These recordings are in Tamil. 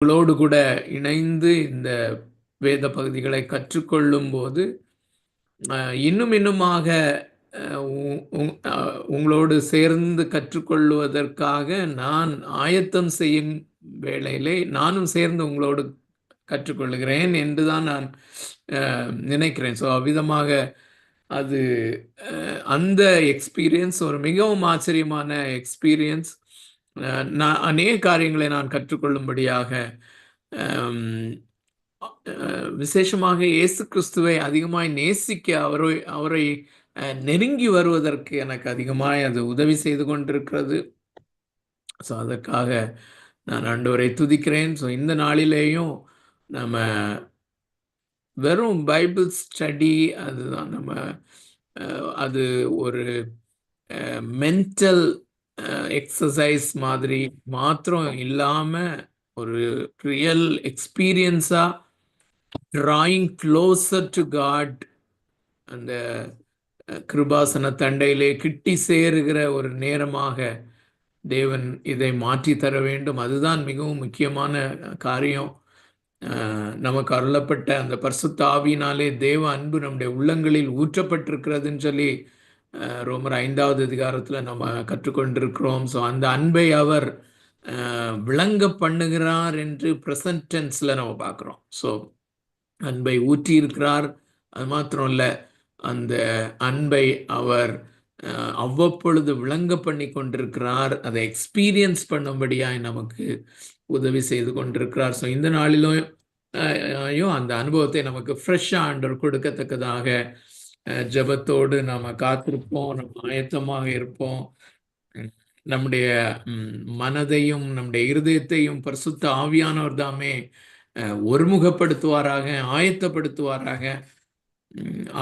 உங்களோடு கூட இணைந்து இந்த வேத பகுதிகளை கற்றுக்கொள்ளும் போது இன்னும் இன்னுமாக உங்களோடு சேர்ந்து கற்றுக்கொள்வதற்காக நான் ஆயத்தம் செய்யும் வேளையிலே நானும் சேர்ந்து உங்களோடு கற்றுக்கொள்கிறேன் என்றுதான் நான் நினைக்கிறேன். ஸோ அவ்விதமாக அது அந்த எக்ஸ்பீரியன்ஸ் ஒரு மிகவும் ஆச்சரியமான எக்ஸ்பீரியன்ஸ். நான் அநேக காரியங்களை நான் கற்றுக்கொள்ளும்படியாக விசேஷமாக இயேசு கிறிஸ்துவை அதிகமாய் நேசிக்க அவரை நெருங்கி வருவதற்கு எனக்கு அதிகமாய் அது உதவி செய்து கொண்டிருக்கிறது. ஸோ அதற்காக நான் ஆண்டவரை துதிக்கிறேன். ஸோ இந்த நாளிலேயும் நம்ம வெறும் பைபிள் ஸ்டடி அதுதான் நம்ம அது ஒரு மென்டல் எக்ஸசைஸ் மாதிரி மாத்திரம் இல்லாம ஒரு ரியல் எக்ஸ்பீரியன்ஸா டிராயிங் க்ளோசர் டு காட், அந்த கிருபாசன தண்டையிலே கிட்டி சேருகிற ஒரு நேரமாக தேவன் இதை மாற்றி தர வேண்டும். அதுதான் மிகவும் முக்கியமான காரியம். நமக்கு அருளப்பட்ட அந்த பரிசுத்த ஆவியினாலே தேவ அன்பு நம்முடைய உள்ளங்களில் ஊற்றப்பட்டிருக்கிறதுன்னு சொல்லி ரோமர் 5வது அதிகாரத்தில் நம்ம கற்றுக்கொண்டிருக்கிறோம். ஸோ அந்த அன்பை அவர் விளங்க பண்ணுகிறார் என்று ப்ரெசன்ட் டென்ஸில் நம்ம பார்க்குறோம். ஸோ அன்பை ஊற்றி இருக்கிறார். அது மாத்திரம் இல்லை, அந்த அன்பை அவர் அவ்வப்பொழுது விளங்க பண்ணி கொண்டிருக்கிறார். அதை எக்ஸ்பீரியன்ஸ் பண்ணும்படியாய் நமக்கு உதவி செய்து கொண்டிருக்கிறார். ஸோ இந்த நாளிலும் அந்த அனுபவத்தை நமக்கு ஃப்ரெஷ்ஷாக ஆண்டவர் கொடுக்கத்தக்கதாக ஜபத்தோடு நாம் காத்திருப்போம், நம்ம ஆயத்தமாக இருப்போம். நம்முடைய மனதையும் நம்முடைய இருதயத்தையும் பரிசுத்த ஆவியானவர் தாமே ஒருமுகப்படுத்துவாராக, ஆயத்தப்படுத்துவாராக.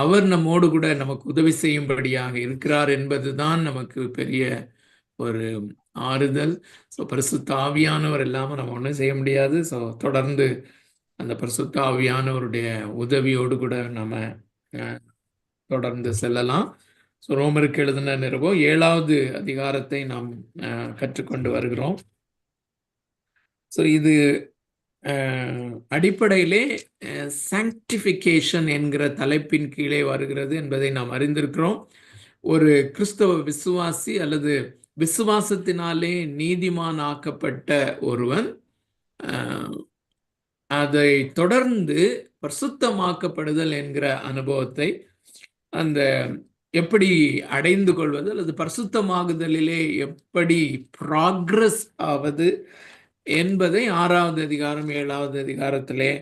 அவர் நம்மோடு கூட நமக்கு உதவி செய்யும்படியாக இருக்கிறார் என்பதுதான் நமக்கு பெரிய ஒரு ஆறுதல். ஸோ பரிசுத்த ஆவியானவர் இல்லாமல் நம்ம ஒன்றும் செய்ய முடியாது. ஸோ தொடர்ந்து அந்த பரிசுத்த ஆவியானவருடைய உதவியோடு கூட நம்ம தொடர்ந்து செல்லலாம். ஸோ ரோமருக்கு எழுதின நிருபம் 7வது அதிகாரத்தை நாம் கற்றுக்கொண்டு வருகிறோம். ஸோ இது அடிப்படையிலே சாங்டிஃபிகேஷன் என்கிற தலைப்பின் கீழே வருகிறது என்பதை நாம் அறிந்திருக்கிறோம். ஒரு கிறிஸ்தவ விசுவாசி அல்லது விசுவாசத்தினாலே நீதிமான் ஆக்கப்பட்ட ஒருவன் அதை தொடர்ந்து பரிசுத்தமாக்கப்படுதல் என்கிற அனுபவத்தை அந்த எப்படி அடைந்து கொள்வது அல்லது பரிசுத்தமாகுதலிலே எப்படி ப்ராக்ரஸ் ஆவது என்பதை 6வது அதிகாரம் 7வது அதிகாரத்திலே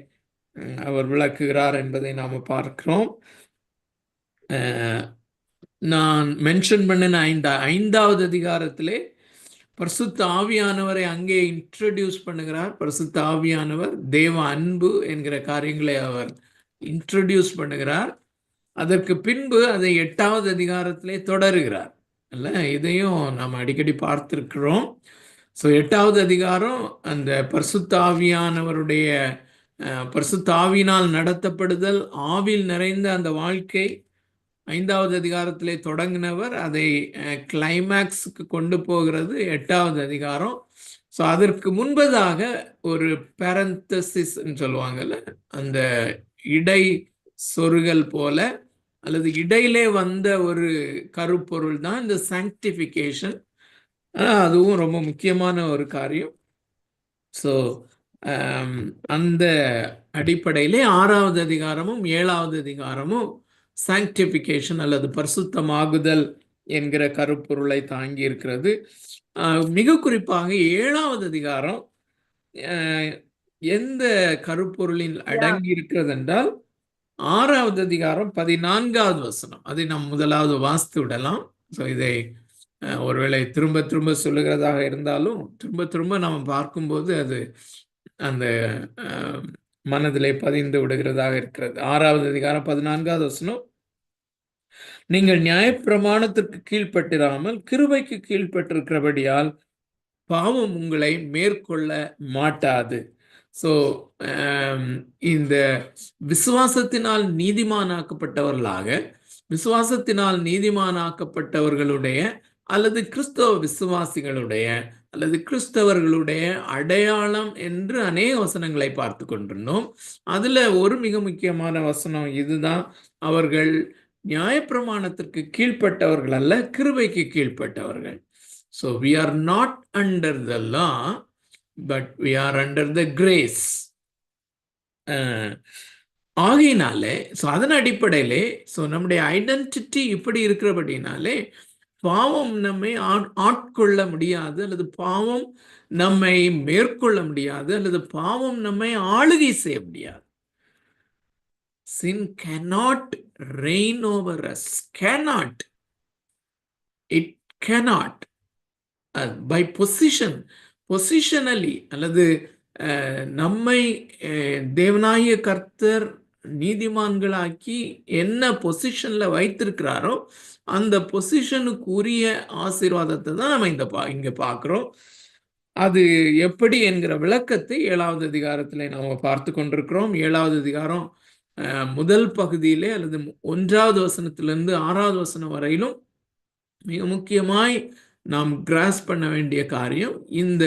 அவர் விளக்குகிறார் என்பதை நாம் பார்க்கிறோம். நான் மென்ஷன் பண்ணின 5வது அதிகாரத்திலே பரிசுத்த ஆவியானவரை அங்கே இன்ட்ரடியூஸ் பண்ணுகிறார். பரிசுத்த ஆவியானவர் தேவ அன்பு என்கிற காரியங்களை அவர் இன்ட்ரடியூஸ் பண்ணுகிறார். அதற்கு பின்பு அதை 8வது அதிகாரத்திலே தொடருகிறார். அல்ல, இதையும் நாம் அடிக்கடி பார்த்திருக்கிறோம். ஸோ 8வது அதிகாரம் அந்த பரிசுத்த ஆவியானவருடைய பரிசுத்த ஆவியினால் நடத்தப்படுதல், ஆவில் நிறைந்த அந்த வாழ்க்கை 5வது அதிகாரத்திலே தொடங்கினவர் அதை கிளைமேக்ஸுக்கு கொண்டு போகிறது 8வது அதிகாரம். ஸோ அதற்கு முன்பதாக ஒரு பேரந்தசிஸ் சொல்லுவாங்கல்ல, அந்த இடை சொருகல் போல அல்லது இடையிலே வந்த ஒரு கருப்பொருள் தான் இந்த சாங்டிஃபிகேஷன். அதுவும் ரொம்ப முக்கியமான ஒரு காரியம். ஸோ அந்த அடிப்படையிலே 6வது அதிகாரமும் 7வது அதிகாரமும் சாங்டிஃபிகேஷன் அல்லது பரிசுத்தமாகுதல் என்கிற கருப்பொருளை தாங்கி இருக்கிறது. மிக குறிப்பாக 7வது அதிகாரம் எந்த கருப்பொருளில் அடங்கி இருக்கிறது என்றால் 6வது அதிகாரம் 14வது வசனம். அதை நாம் முதலாவது வாசித்து விடலாம். ஸோ இதை ஒருவேளை திரும்ப திரும்ப சொல்லுகிறதாக இருந்தாலும் திரும்ப திரும்ப நாம் பார்க்கும்போது அது அந்த மனதிலே பதிந்து விடுகிறதாக இருக்கிறது. 6வது அதிகாரம் 14வது வசனம், நீங்கள் நியாயப்பிரமாணத்திற்கு கீழ்ப்பட்டிராமல் கிருபைக்கு கீழ்ப்பட்டிருக்கிறபடியால் பாவம் உங்களை மேற்கொள்ள மாட்டாது. ஸோ இந்த விசுவாசத்தினால் நீதிமானாக்கப்பட்டவர்களாக, விசுவாசத்தினால் நீதிமானாக்கப்பட்டவர்களுடைய அல்லது கிறிஸ்தவ விசுவாசிகளுடைய அல்லது கிறிஸ்தவர்களுடைய அடையாளம் என்று அநேக வசனங்களை பார்த்து கொண்டிருந்தோம். அதுல ஒரு மிக முக்கியமான வசனம் இதுதான்: அவர்கள் நியாயப்பிரமாணத்திற்கு கீழ்ப்பட்டவர்கள் அல்ல, கிருபைக்கு கீழ்ப்பட்டவர்கள். So we are not under the law, but we are under the grace. ஆகையினாலே அதன் அடிப்படையிலே நம்முடைய ஐடென்டிட்டி இப்படி இருக்கிறபடினாலே பாவம் நம்மை ஆட்கொள்ள முடியாது, அல்லது பாவம் நம்மை மேற்கொள்ள முடியாது, அல்லது பாவம் நம்மை ஆளுகை செய்ய முடியாது. Sin cannot reign over us. Cannot. It cannot. By positionally, அல்லது நம்மை தேவனாகிய கர்த்தர் நீதிமான்களாக்கி என்ன பொசிஷன்ல வைத்திருக்கிறாரோ அந்த பொசிஷனுக்கு உரிய ஆசீர்வாதத்தை தான் நம்ம இங்க பார்க்கிறோம். அது எப்படி என்கிற விளக்கத்தை 7வது அதிகாரத்தில் நாம் பார்த்து கொண்டிருக்கிறோம். 7வது அதிகாரம் முதல் பகுதியிலே அல்லது 1வது வசனத்திலிருந்து 6வது வசனம் வரையிலும் மிக முக்கியமாய் நாம் கிராஸ் பண்ண வேண்டிய காரியம் இந்த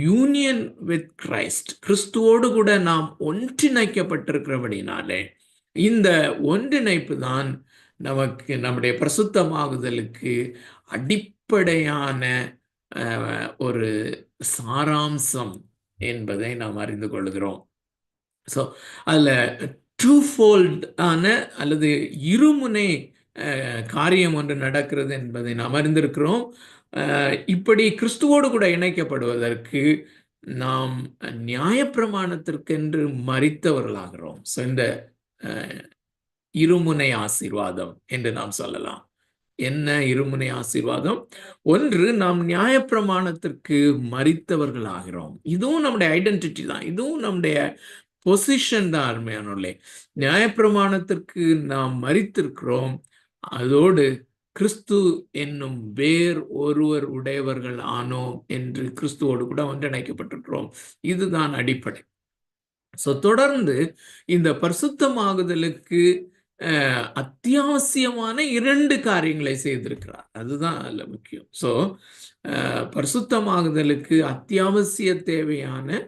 யூனியன் வித் கிரைஸ்ட். கிறிஸ்துவோடு கூட நாம் ஒன்றிணைக்கப்பட்டிருக்கிறபடினாலே இந்த ஒன்றிணைப்பு தான் நமக்கு நம்முடைய பிரசுத்தமாகுதலுக்கு அடிப்படையான ஒரு சாராம்சம் என்பதை நாம் அறிந்து கொள்கிறோம். ஸோ அதில் டூஃபோல்ட் ஆன அல்லது இருமுனை காரியம் ஒன்று நடக்கிறது என்பதை நாம் அறிந்திருக்கிறோம். இப்படி கிறிஸ்துவோடு கூட இணைக்கப்படுவதற்கு நாம் நியாயப்பிரமாணத்திற்கென்று மரித்தவர்களாகிறோம். ஸோ இந்த இருமுனை ஆசீர்வாதம் என்று நாம் சொல்லலாம். என்ன இருமுனை ஆசீர்வாதம்? ஒன்று, நாம் நியாயப்பிரமாணத்திற்கு மரித்தவர்களாகிறோம். இதுவும் நம்முடைய ஐடென்டிட்டி தான், இதுவும் நம்முடைய பொசிஷன் தான். அருமையானோர்களே, நியாயப்பிரமாணத்திற்கு நாம் மரித்திருக்கிறோம். அதோடு கிறிஸ்து என்னும் வேர் ஒருவர் உடையவர்கள் ஆனோம் என்று கிறிஸ்துவோடு கூட ஒன்றிணைக்கப்பட்டிருக்கிறோம். இதுதான் அடிப்படை. ஸோ தொடர்ந்து இந்த பரிசுத்தமாகுதலுக்கு அத்தியாவசியமான 2 காரியங்களை செய்திருக்கிறார். அதுதான் அதுல முக்கியம். ஸோ பரிசுத்தமாகுதலுக்கு அத்தியாவசிய தேவையான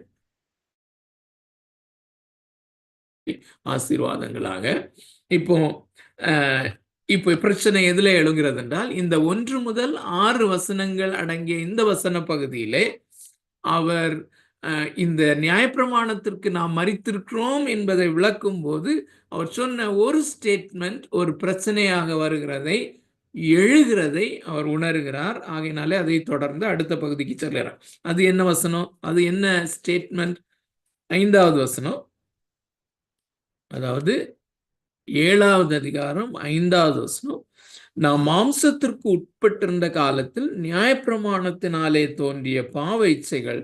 ஆசீர்வாதங்களாக இப்போ பிரச்சனை எதுல எழுகிறது என்றால், இந்த 1 முதல் 6 வசனங்கள் அடங்கிய இந்த வசன பகுதியிலே அவர் இந்த நியாயப்பிரமாணத்திற்கு நாம் மரித்திருக்கிறோம் என்பதை விளக்கும் போது அவர் சொன்ன ஒரு ஸ்டேட்மெண்ட் ஒரு பிரச்சனையாக எழுகிறதை அவர் உணர்கிறார். ஆகையினாலே அதை தொடர்ந்து அடுத்த பகுதிக்கு செல்கிறார். அது என்ன வசனம்? அது என்ன ஸ்டேட்மெண்ட்? 5வது வசனம், அதாவது 7வது அதிகாரம் 5வது வசனம். நாம் மாம்சத்திற்கு உட்பட்டிருந்த காலத்தில் நியாயப்பிரமாணத்தினாலே தோன்றிய பாவ இச்சைகள்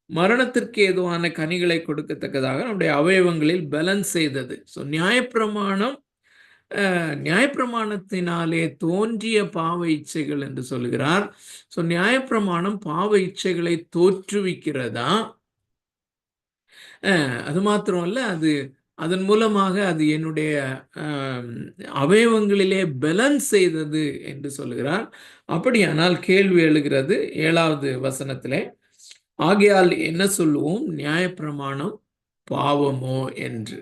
மரணத்திற்கு ஏதுவான கனிகளை கொடுக்கத்தக்கதாக நம்முடைய அவயவங்களில் பலன் செய்தது. ஸோ நியாயப்பிரமாணத்தினாலே தோன்றிய பாவ இச்சைகள் என்று சொல்கிறார். ஸோ நியாயப்பிரமாணம் பாவ இச்சைகளை தோற்றுவிக்கிறதா? அது மாத்திரமல்ல, அதன் மூலமாக அது என்னுடைய அவயவங்களிலே பலன் செய்தது என்று சொல்கிறார். அப்படியானால் கேள்வி எழுகிறது 7வது வசனத்திலே, ஆகையால் என்ன சொல்லுவோம்? நியாயப்பிரமாணம் பாவமோ என்று.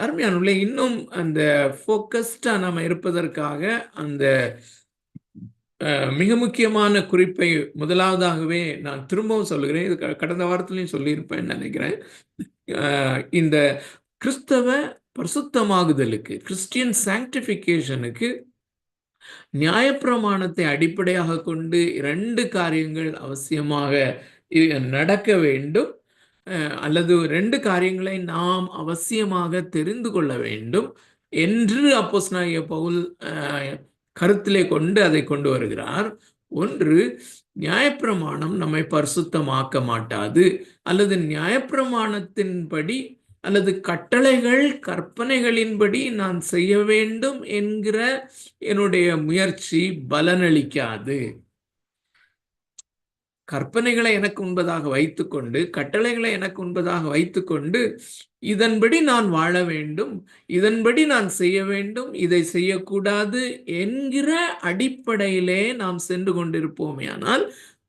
அருமையானவர்களே, இன்னும் அந்த ஃபோக்கஸ்டா நாம இருப்பதற்காக அந்த மிக முக்கியமான குறிப்பை முதலாவதாகவே நான் திரும்பவும் சொல்லுகிறேன். இது கடந்த வாரத்திலையும் சொல்லியிருப்பேன்னு நினைக்கிறேன். இந்த கிறிஸ்தவ பரிசுத்தமாகுதலுக்கு, கிறிஸ்டியன் சாங்டிஃபிகேஷனுக்கு நியாயப்பிரமாணத்தை அடிப்படையாக கொண்டு 2 காரியங்கள் அவசியமாக நடக்க வேண்டும், அல்லது 2 காரியங்களை நாம் அவசியமாக தெரிந்து கொள்ள வேண்டும் என்று அப்போஸ்தலனாகிய பவுல் கருத்திலே கொண்டு அதை கொண்டு வருகிறார். ஒன்று, நியாயப்பிரமாணம் நம்மை பரிசுத்தமாக்க மாட்டாது, அல்லது நியாயப்பிரமாணத்தின்படி அல்லது கட்டளைகள் கற்பனைகளின்படி நான் செய்ய வேண்டும் என்கிற என்னுடைய முயற்சி பலனளிக்காது. கற்பனைகளை எனக்கு உண்பதாக வைத்துக்கொண்டு, கட்டளைகளை எனக்கு உண்பதாக வைத்துக்கொண்டு, இதன்படி நான் வாழ வேண்டும், இதன்படி நான் செய்ய வேண்டும், இதை செய்யக்கூடாது என்கிற அடிப்படையிலே நாம் சென்று கொண்டிருப்போமே ஆனால்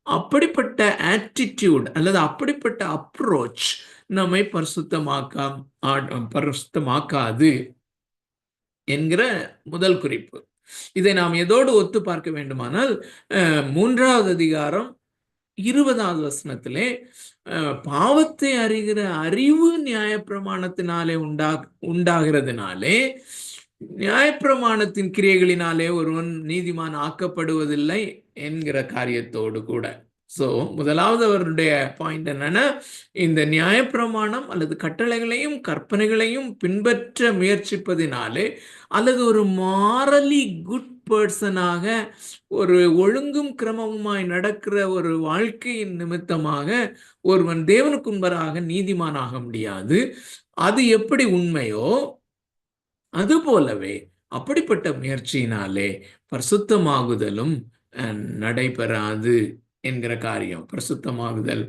அப்படிப்பட்ட ஆட்டிடியூட் அல்லது அப்படிப்பட்ட அப்ரோச் நம்மை பரிசுத்தமாக்காது என்கிற முதல் குறிப்பு. இதை நாம் எதோடு ஒத்து பார்க்க வேண்டுமானால் 3வது அதிகாரம் 20வது வசனத்திலே பாவத்தை அறிகிற அறிவு நியாயப்பிரமாணத்தினாலே உண்டாகிறதுனாலே நியாயப்பிரமாணத்தின் கிரியைகளினாலே ஒருவன் நீதிமான் ஆக்கப்படுவதில்லை என்கிற காரியத்தோடு கூட. ஸோ முதலாவது அவருடைய பாயிண்ட் என்னன்னா, இந்த நியாயப்பிரமாணம் அல்லது கட்டளைகளையும் கற்பனைகளையும் பின்பற்ற முயற்சிப்பதினாலே அல்லது ஒரு மாரலி குட் பர்சனாக ஒரு ஒழுங்கும் கிரமமாய் நடக்கிற ஒரு வாழ்க்கையின் நிமித்தமாக ஒருவன் தேவனுக்கு முன்பராக நீதிமானாக முடியாது. அது எப்படி உண்மையோ அது போலவே அப்படிப்பட்ட முயற்சியினாலே பரிசுத்தமாகுதலும் நடைபெறாது என்கிற காரியம். பரிசுத்தமாகுதல்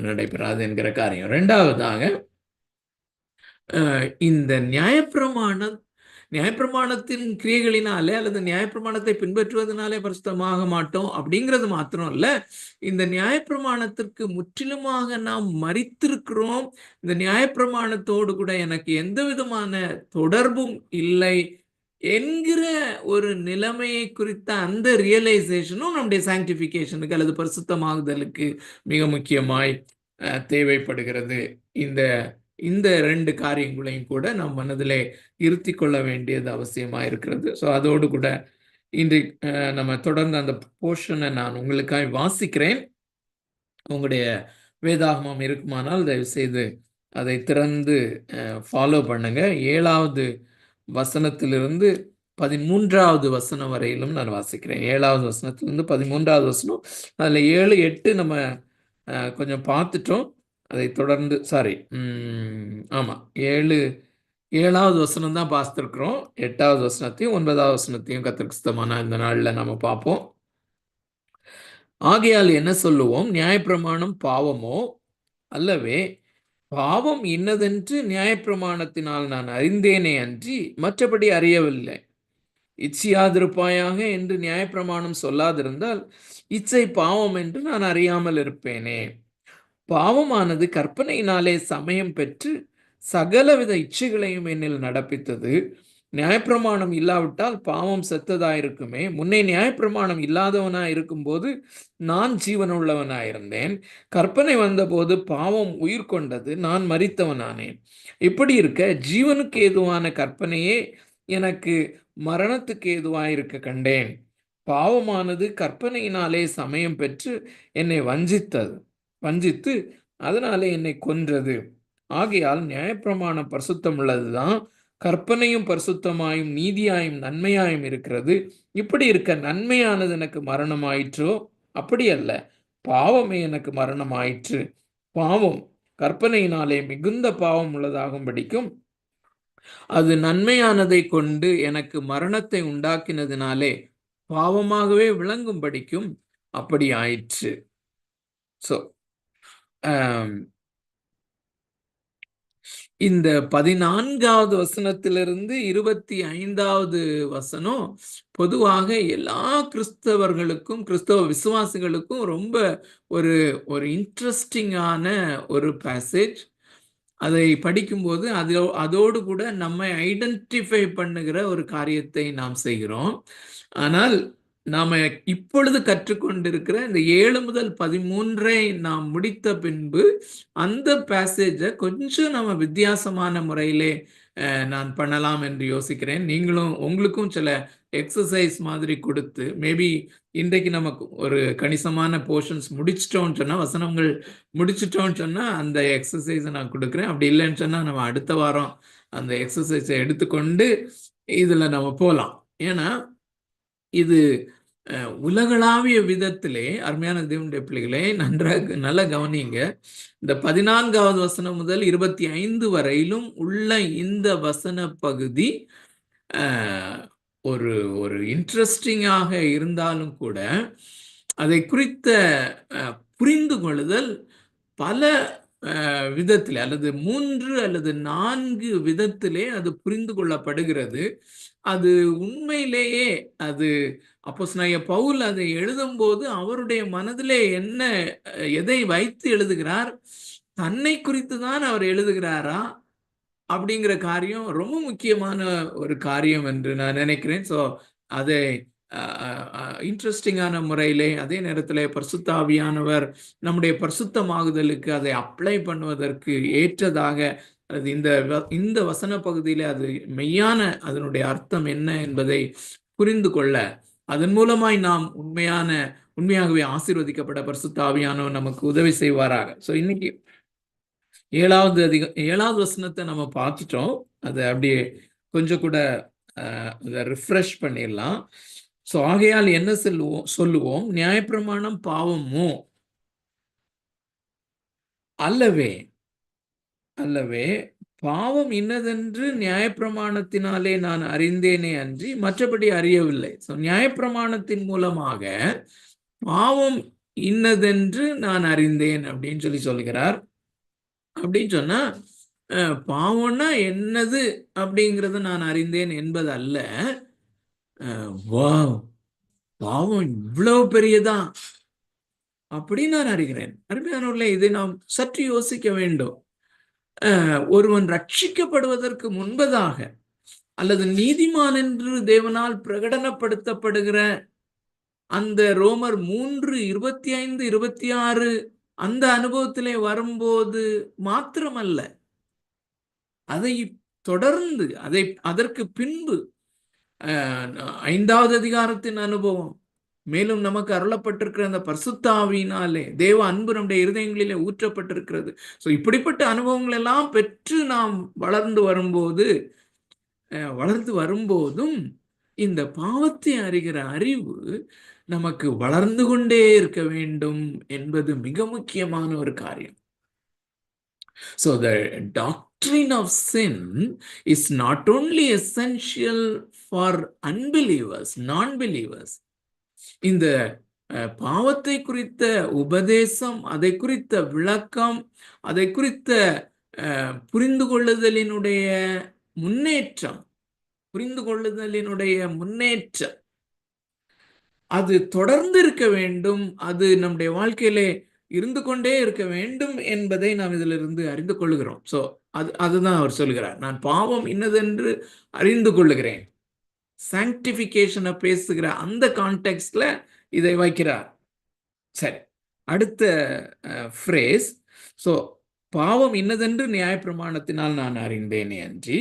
நடைபெறாது என்கிற காரியம். 2வதாக இந்த நியாயப்பிரமாணத்தின் கிரியைகளினாலே அல்லது நியாயப்பிரமாணத்தை பின்பற்றுவதனாலே பரிசுத்தமாக மாட்டோம் அப்படிங்கிறது மாத்திரம் இல்ல, இந்த நியாயப்பிரமாணத்திற்கு முற்றிலுமாக நாம் மரித்திருக்கிறோம். இந்த நியாயப்பிரமாணத்தோடு கூட எனக்கு எந்த விதமான தொடர்பும் இல்லை என்கிற ஒரு நிலைமையை குறித்த அந்த ரியலைசேஷனும் நம்முடைய சாங்டிஃபிகேஷனுக்கு அல்லது பரிசுத்தமாகுதலுக்கு மிக முக்கியமாய் தேவைப்படுகிறது. இந்த 2 காரியங்களையும் கூட நம் மனதிலே இருத்தி கொள்ள வேண்டியது அவசியமாக இருக்கிறது. ஸோ அதோடு கூட இன்றைக்கு நம்ம தொடர்ந்து அந்த போர்ஷனை நான் உங்களுக்காக வாசிக்கிறேன். உங்களுடைய வேதாகமம் இருக்குமானால் தயவுசெய்து அதை திறந்து ஃபாலோ பண்ணுங்க. 7வது வசனத்திலிருந்து 13வது வசனம் வரையிலும் நான் வாசிக்கிறேன். 7வது வசனத்திலிருந்து 13வது வசனம், அதில் 7, 8 நம்ம கொஞ்சம் பார்த்துட்டோம். அதை தொடர்ந்து ஆமாம் 7வது வசனம் தான் பார்த்துருக்குறோம். 8வது வசனத்தையும் 9வது வசனத்தையும் கர்த்தருக்கு சித்தமான இந்த நாளில் நம்ம பார்ப்போம். ஆகையால் என்ன சொல்லுவோம்? நியாயப்பிரமாணம் பாவமோ? அல்லவே. பாவம் இன்னதென்று நியாயப்பிரமாணத்தினால் நான் அறிந்தேனே அன்றி மற்றபடி அறியவில்லை. இச்சையாதிருப்பாயாக என்று நியாயப்பிரமாணம் சொல்லாதிருந்தால் இச்சை பாவம் என்று நான் அறியாமல் இருப்பேனே. பாவமானது கற்பனையினாலே சமயம் பெற்று சகலவித இச்சைகளையும் என்னில் நடப்பித்தது. நியாயப்பிரமாணம் இல்லாவிட்டால் பாவம் செத்ததாயிருக்குமே. முன்னே நியாயப்பிரமாணம் இல்லாதவனாய் இருக்கும்போது நான் ஜீவனுள்ளவனாயிருந்தேன். கற்பனை வந்தபோது பாவம் உயிர் கொண்டது, நான் மரித்தவனானேன். இப்படி இருக்க ஜீவனுக்கு ஏதுவான கற்பனையே எனக்கு மரணத்துக்கு ஏதுவாயிருக்க கண்டேன். பாவமானது கற்பனையினாலே சமயம் பெற்று என்னை வஞ்சித்து அதனாலே என்னை கொன்றது. ஆகையால் நியாயப்பிரமாணம் பரிசுத்தம் உள்ளதுதான், கற்பனையும் பரிசுத்தமாயும் நீதியாயும் நன்மையாயும் இருக்கிறது. இப்படி இருக்க நன்மையானது எனக்கு மரணமாயிற்றோ? அப்படி அல்ல, பாவமே எனக்கு மரணமாயிற்று. பாவம் கற்பனையினாலே மிகுந்த பாவம் உள்ளதாகும்படிக்கும் அது நன்மையானதை கொண்டு எனக்கு மரணத்தை உண்டாக்கினதினாலே பாவமாகவே விளங்கும்படிக்கும் அப்படி ஆயிற்று. ஸோ இந்த 14வது வசனத்திலிருந்து 25வது வசனம் பொதுவாக எல்லா கிறிஸ்தவர்களுக்கும் கிறிஸ்தவ விசுவாசிகளுக்கும் ரொம்ப ஒரு இன்ட்ரெஸ்டிங்கான ஒரு பேசேஜ். அதை படிக்கும்போது அதோடு கூட நம்மை ஐடென்டிஃபை பண்ணுகிற ஒரு காரியத்தை நாம் செய்கிறோம். ஆனால் நாம் இப்பொழுது கற்றுக்கொண்டிருக்கிற இந்த 7 முதல் 13 நாம் முடித்த பின்பு அந்த பேசேஜை கொஞ்சம் நம்ம வித்தியாசமான முறையிலே நான் பண்ணலாம் என்று யோசிக்கிறேன். உங்களுக்கும் சில எக்ஸசைஸ் மாதிரி கொடுத்து மேபி இன்றைக்கு நமக்கு ஒரு கணிசமான போர்ஷன்ஸ் முடிச்சிட்டோம்னு சொன்னால், வசனங்கள் முடிச்சிட்டோம்னு சொன்னால் அந்த எக்ஸசைஸை நான் கொடுக்குறேன். அப்படி இல்லைன்னு சொன்னால் நம்ம அடுத்த வாரம் அந்த எக்ஸசைஸை எடுத்துக்கொண்டு இதில் நம்ம போகலாம். ஏன்னா இது உலகளாவிய விதத்திலே அருமையான தேவனுடைய பிள்ளைகளே நல்லா கவனிங்க. இந்த 14வது வசனம் முதல் 25 வரையிலும் உள்ள இந்த வசன பகுதி ஒரு இன்ட்ரெஸ்டிங்காக இருந்தாலும் கூட அதை குறித்த புரிந்து கொள்ளுதல் பல விதத்திலே அல்லது 3 அல்லது 4 விதத்திலே அது புரிந்து கொள்ளப்படுகிறது. அது உண்மையிலேயே அது அப்போஸ்தலனாகிய பவுல் அதை எழுதும்போது அவருடைய மனதிலே என்ன எதை வைத்து எழுதுகிறார், தன்னை குறித்து தான் அவர் எழுதுகிறாரா அப்படிங்கிற காரியம் ரொம்ப முக்கியமான ஒரு காரியம் என்று நான் நினைக்கிறேன். ஸோ அதை இன்ட்ரெஸ்டிங்கான முறையிலே அதே நேரத்தில் பரிசுத்த ஆவியானவர் நம்முடைய பரிசுத்தமாகுதலுக்கு அதை அப்ளை பண்ணுவதற்கு ஏற்றதாக அது இந்த வசன பகுதியில அது மெய்யான அதனுடைய அர்த்தம் என்ன என்பதை புரிந்து கொள்ள அதன் மூலமாய் நாம் உண்மையாகவே ஆசீர்வதிக்கப்பட பரிசுத்த ஆவியானவர் நமக்கு உதவி செய்வாராக. ஸோ இன்னைக்கு 7வது வசனத்தை நம்ம பார்த்துட்டோம். அதை அப்படியே கொஞ்சம் கூட அதை ரிஃப்ரெஷ் பண்ணிடலாம். ஸோ ஆகையால் என்ன சொல்லுவோம், நியாயப்பிரமாணம் பாவமோ? அல்லவே அல்லவே, பாவம் இன்னதென்று நியாயப்பிரமாணத்தினாலே நான் அறிந்தேனே அன்றி மற்றபடி அறியவில்லை. ஸோ நியாயப்பிரமாணத்தின் மூலமாக பாவம் இன்னதென்று நான் அறிந்தேன் அப்படின்னு சொல்லுகிறார். அப்படின்னு சொன்னா பாவம்னா என்னது அப்படிங்கிறத நான் அறிந்தேன் என்பது அல்ல. பாவம் இவ்வளவு பெரியதா அப்படின்னு நான் அறிகிறேன். அருமையானவர்களே, இதை நாம் சற்று யோசிக்க வேண்டும். ஒருவன் ரட்சிக்கப்படுவதற்கு முன்பதாக அல்லது நீதிமான் என்று தேவனால் பிரகடனப்படுத்தப்படுகிற அந்த ரோமர் 3:25-26 அந்த அனுபவத்திலே வரும்போது மாத்திரமல்ல, அதை தொடர்ந்து அதற்கு பின்பு 5வது அதிகாரத்தின் அனுபவம், மேலும் நமக்கு அருளப்பட்டிருக்கிற அந்த பரிசுத்த ஆவியினாலே தேவ அன்பு நம்முடைய இருதயங்களிலே ஊற்றப்பட்டிருக்கிறது. ஸோ இப்படிப்பட்ட அனுபவங்கள் எல்லாம் பெற்று நாம் வளர்ந்து வரும்போதும் இந்த பாவத்தை அறிகிற அறிவு நமக்கு வளர்ந்து கொண்டே இருக்க வேண்டும் என்பது மிக முக்கியமான ஒரு காரியம். So the doctrine of sin is not only essential for unbelievers, non-believers. இந்த பாவத்தை குறித்த உபதேசம், அதை குறித்த விளக்கம், அதை குறித்த புரிந்து கொள்ளுதலினுடைய முன்னேற்றம் அது தொடர்ந்து இருக்க வேண்டும். அது நம்முடைய வாழ்க்கையிலே இருந்து கொண்டே இருக்க வேண்டும் என்பதை நாம் இதிலிருந்து அறிந்து கொள்ளுகிறோம். ஸோ அதுதான் அவர் சொல்கிறார், நான் பாவம் இன்னதென்று அறிந்து கொள்ளுகிறேன். சாங்டிஃபிகேஷனை பேசுகிற அந்த கான்டெக்ட்ல இதை வைக்கிறார். சரி, அடுத்த ஃப்ரேஸ். ஸோ பாவம் இன்னதென்று நியாயப்பிரமாணத்தினால் நான் அறிந்தேனே அன்றி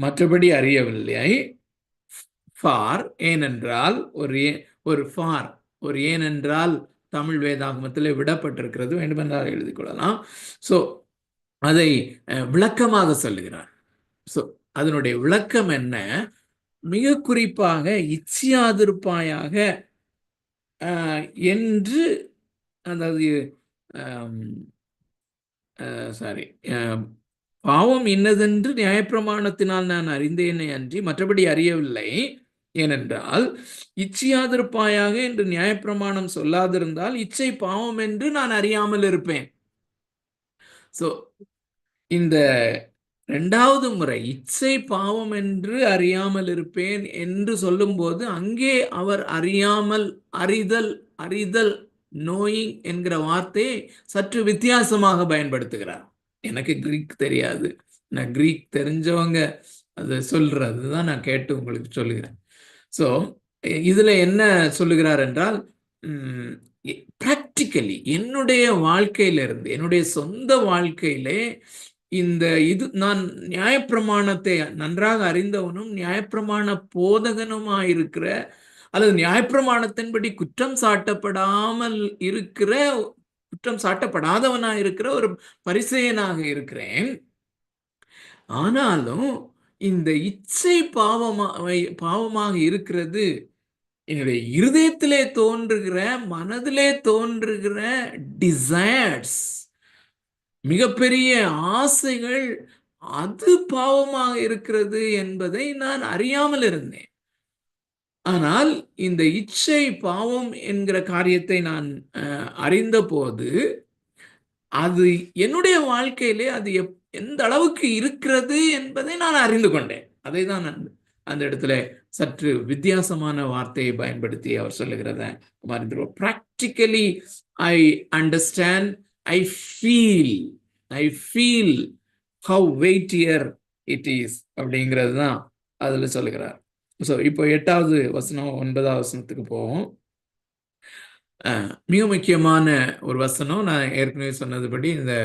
மற்றபடி அறியவில்லை. ஃபார், ஏனென்றால், ஒரு ஏனென்றால் தமிழ் வேதாகமத்தில் விடப்பட்டிருக்கிறது, வேண்டுமென்றால் எழுதிக் கொள்ளலாம். ஸோ அதை விளக்கமாக சொல்லுகிறார். ஸோ அதனுடைய விளக்கம் என்ன? மிக குறிப்பாக இச்சியாதிருப்பாயாக என்று, அதாவது பாவம் இன்னதென்று நியாயப்பிரமாணத்தினால் நான் அறிந்தேனே அன்றி மற்றபடி அறியவில்லை. ஏனென்றால் இச்சியாதிருப்பாயாக என்று நியாயப்பிரமாணம் சொல்லாதிருந்தால் இச்சை பாவம் என்று நான் அறியாமல் இருப்பேன். ஸோ இந்த 2வது முறை இச்சை பாவம் என்று அறியாமல் இருப்பேன் என்று சொல்லும்போது அங்கே அவர் அறிதல் நோயிங் என்கிற வார்த்தையை சற்று வித்தியாசமாக பயன்படுத்துகிறார். எனக்கு கிரீக் தெரியாது, நான் கிரீக் தெரிஞ்சவங்க அதை சொல்றது தான் நான் கேட்டு உங்களுக்கு சொல்லுகிறேன். ஸோ இதுல என்ன சொல்லுகிறார் என்றால், பிராக்டிக்கலி என்னுடைய வாழ்க்கையிலிருந்து, என்னுடைய சொந்த வாழ்க்கையிலே நான் நியாயப்பிரமாணத்தை நன்றாக அறிந்தவனும் நியாயப்பிரமாண போதகனுமாயிருக்கிற அல்லது நியாயப்பிரமாணத்தின்படி குற்றம் சாட்டப்படாதவனாக இருக்கிற ஒரு பரிசேயனாக இருக்கிறேன். ஆனாலும் இந்த இச்சை பாவமாக இருக்கிறது என்னுடைய இருதயத்திலே தோன்றுகிற, மனதிலே தோன்றுகிற டிசைர்ஸ், மிகப்பெரிய ஆசைகள், அது பாவமாக இருக்கிறது என்பதை நான் அறியாமல் இருந்தேன். ஆனால் இந்த இச்சை பாவம் என்கிற காரியத்தை நான் அறிந்த போது அது என்னுடைய வாழ்க்கையிலே அது எந்த அளவுக்கு இருக்கிறது என்பதை நான் அறிந்து கொண்டேன். அதை தான் நான் அந்த இடத்துல சற்று வித்தியாசமான வார்த்தையை பயன்படுத்தி அவர் சொல்லுகிறத மறந்துடுவோம். Practically I understand, I feel I feel how weightier it is அப்படிங்கிறது தான் அதுல சொல்லுகிறார். ஸோ இப்போ 8வது வசனம் 9வது வசனத்துக்கு போவோம். மிக முக்கியமான ஒரு வசனம். நான் ஏற்கனவே சொன்னதுபடி இந்த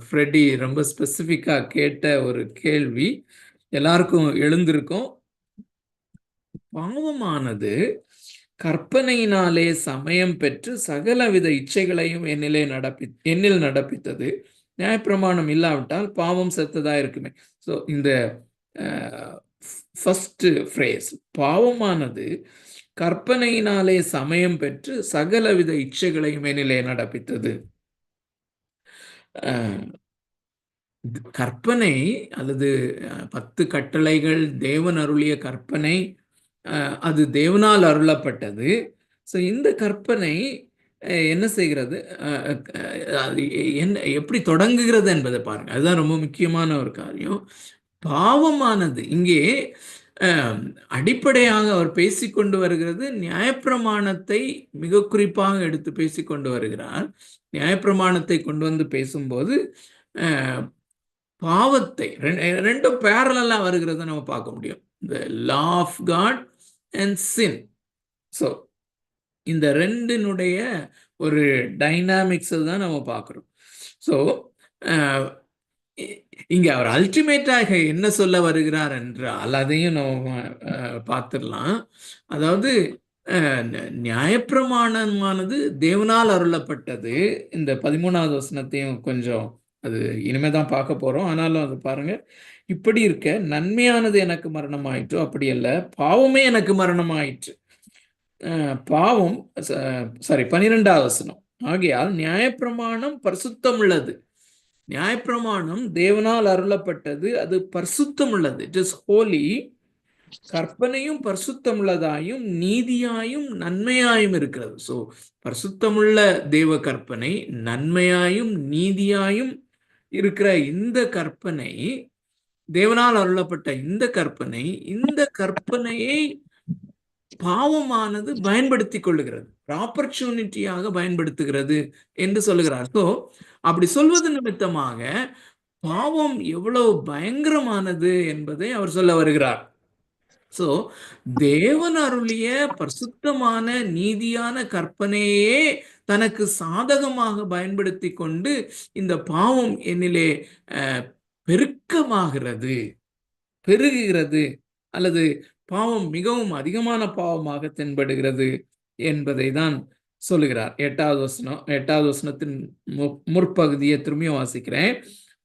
ஃப்ரெடி ரொம்ப ஸ்பெசிஃபிக்கா கேட்ட ஒரு கேள்வி எல்லாருக்கும் எழுந்திருக்கும். பாவமானது கற்பனையினாலே சமயம் பெற்று சகலவித இச்சைகளையும் என்னில் நடப்பித்தது. நியாயப்பிரமாணம் இல்லாவிட்டால் பாவம் செத்ததா இருக்குமே. ஸோ இந்த ஃபர்ஸ்ட் ஃப்ரேஸ், பாவமானது கற்பனையினாலே சமயம் பெற்று சகலவித இச்சைகளையும் என்னிலே நடப்பித்தது. கற்பனை அல்லது 10 கட்டளைகள் தேவன் அருளிய கற்பனை, அது தேவனால் அருளப்பட்டது. ஸோ இந்த கற்பனை என்ன செய்கிறது, என்ன எப்படி தொடங்குகிறது என்பதை பாருங்க. அதுதான் ரொம்ப முக்கியமான ஒரு காரியம். பாவமானது இங்கே அடிப்படையாக அவர் பேசிக்கொண்டு வருகிறது. நியாயப்பிரமாணத்தை மிக குறிப்பாக எடுத்து பேசிக்கொண்டு வருகிறார். நியாயப்பிரமாணத்தை கொண்டு வந்து பேசும்போது பாவத்தை ரெண்டும் பேரலா வருகிறத நம்ம பார்க்க முடியும். the law of God and sin. So இந்த ரெண்டினுடைய ஒரு டைனாமிக்ஸ் தான் நம்ம பார்க்குறோம். ஸோ இங்க அவர் அல்டிமேட்டாக என்ன சொல்ல வருகிறார் என்றால் அதையும் நம்ம பார்த்துடலாம். அதாவது நியாயப்பிரமாணமானது தேவனால் அருளப்பட்டது. இந்த 13வது வசனத்தையும் கொஞ்சம் அது இனிமேதான் பார்க்க போறோம். ஆனாலும் அது பாருங்க. இப்படி இருக்க நன்மையானது எனக்கு மரணம் ஆயிற்று, அப்படி அல்ல, பாவமே எனக்கு மரணம் ஆயிற்று. பாவம் 12வது வசனம். ஆகையால் நியாயப்பிரமாணம் பரிசுத்தம் உள்ளது. நியாயப்பிரமாணம் தேவனால் அருளப்பட்டது, அது பரிசுத்தம் உள்ளது. It is holy. கற்பனையும் பரிசுத்தமுள்ளதாயும் நீதியாயும் நன்மையாயும் இருக்கிறது. ஸோ பரிசுத்தமுள்ள தேவ கற்பனை, நன்மையாயும் நீதியாயும் இருக்கிற இந்த கற்பனை, தேவனால் அருளப்பட்ட இந்த கற்பனையை பாவமானது பயன்படுத்தி கொள்ளுகிறது, ஆப்பர்ச்சுனிட்டியாக பயன்படுத்துகிறது என்று சொல்லுகிறார். ஸோ அப்படி சொல்வது நிமித்தமாக பாவம் எவ்வளவு பயங்கரமானது என்பதை அவர் சொல்ல வருகிறார். ஸோ தேவன் அருளிய பரிசுத்தமான நீதியான கற்பனையே தனக்கு சாதகமாக பயன்படுத்தி கொண்டு இந்த பாவம் என்னிலே பெருக்கமாகிறது, பெருகுகிறது, அல்லது பாவம் மிகவும் அதிகமான பாவமாக தென்படுகிறது என்பதை தான் சொல்லுகிறார். 8வது வசனத்தின் முற்பகுதியை திரும்பியும் வாசிக்கிறேன்.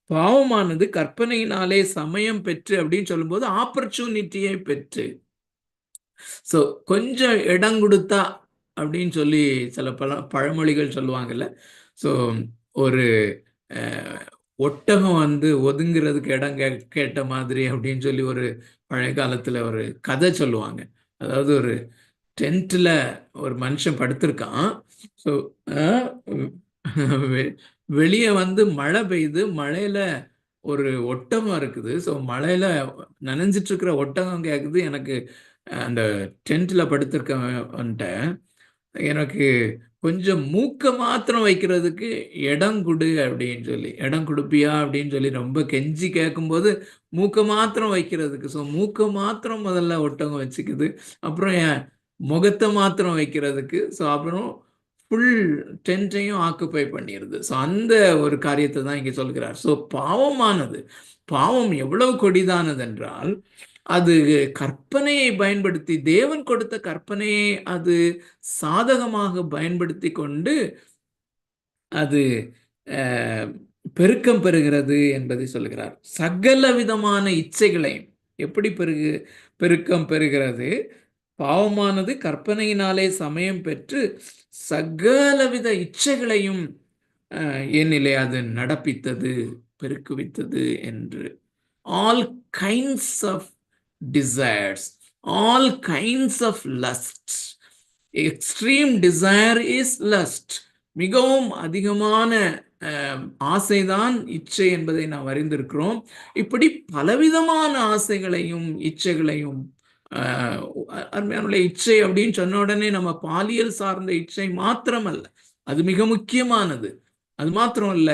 பாவமானது கற்பனையினாலே சமயம் பெற்று அப்படின்னு சொல்லும்போது ஆப்பர்ச்சுனிட்டியை பெற்று. ஸோ கொஞ்சம் இடம் கொடுத்தா அப்படின்னு சொல்லி சில பழமொழிகள் சொல்லுவாங்கல்ல. ஸோ ஒரு ஒட்டகம் ஒதுங்கிறதுக்கு இடம் கேட்ட மாதிரி அப்படின்னு சொல்லி ஒரு பழைய காலத்துல ஒரு கதை சொல்லுவாங்க. அதாவது ஒரு டென்ட்ல ஒரு மனுஷன் படுத்திருக்கான். ஸோ வெளியே மழை பெய்யுது, மழையில ஒரு ஒட்டகம் இருக்குது. ஸோ மழையில நனைஞ்சிட்டு இருக்கிற ஒட்டகம் கேட்குது, எனக்கு அந்த டென்ட்ல படுத்திருக்கவன்ட்ட எனக்கு கொஞ்சம் மூக்க மாத்திரம் வைக்கிறதுக்கு இடம் கொடு அப்படின்னு சொல்லி, இடம் கொடுப்பியா அப்படின்னு சொல்லி ரொம்ப கெஞ்சி கேட்கும்போது மூக்க மாத்திரம் வைக்கிறதுக்கு. ஸோ மூக்க மாத்திரம் முதல்ல ஒட்டகம் வச்சுக்குது, அப்புறம் என் முகத்தை மாத்திரம் வைக்கிறதுக்கு, ஸோ அப்புறம் ஃபுல் டென்ட்டையும் ஆக்குப்பை பண்ணிடுது. ஸோ அந்த ஒரு காரியத்தை தான் இங்கே சொல்கிறார். ஸோ பாவம் எவ்வளவு கொடிதானது என்றால், அது கற்பனையை பயன்படுத்தி, தேவன் கொடுத்த கற்பனையை அது சாதகமாக பயன்படுத்தி கொண்டு அது பெருக்கம் பெறுகிறது என்பதை சொல்கிறார். சகல விதமான இச்சைகளையும் எப்படி பெருக்கம் பெறுகிறது? பாவமானது கற்பனையினாலே சமயம் பெற்று சகலவித இச்சைகளையும் என்னிலே அது நடப்பித்தது, பெருக்குவித்தது என்று. all kinds of desires, all kinds of lusts. Extreme desire is lust. மிகவும் அதிகமான ஆசைதான் இச்சை என்பதை நாம் அறிந்திருக்கிறோம். இப்படி பலவிதமான ஆசைகளையும் இச்சைகளையும் அருமையான இச்சை அப்படின்னு சொன்ன உடனே நம்ம பாலியல் சார்ந்த இச்சை மாத்திரமல்ல, அது மிக முக்கியமானது. அது மாத்திரம் இல்ல,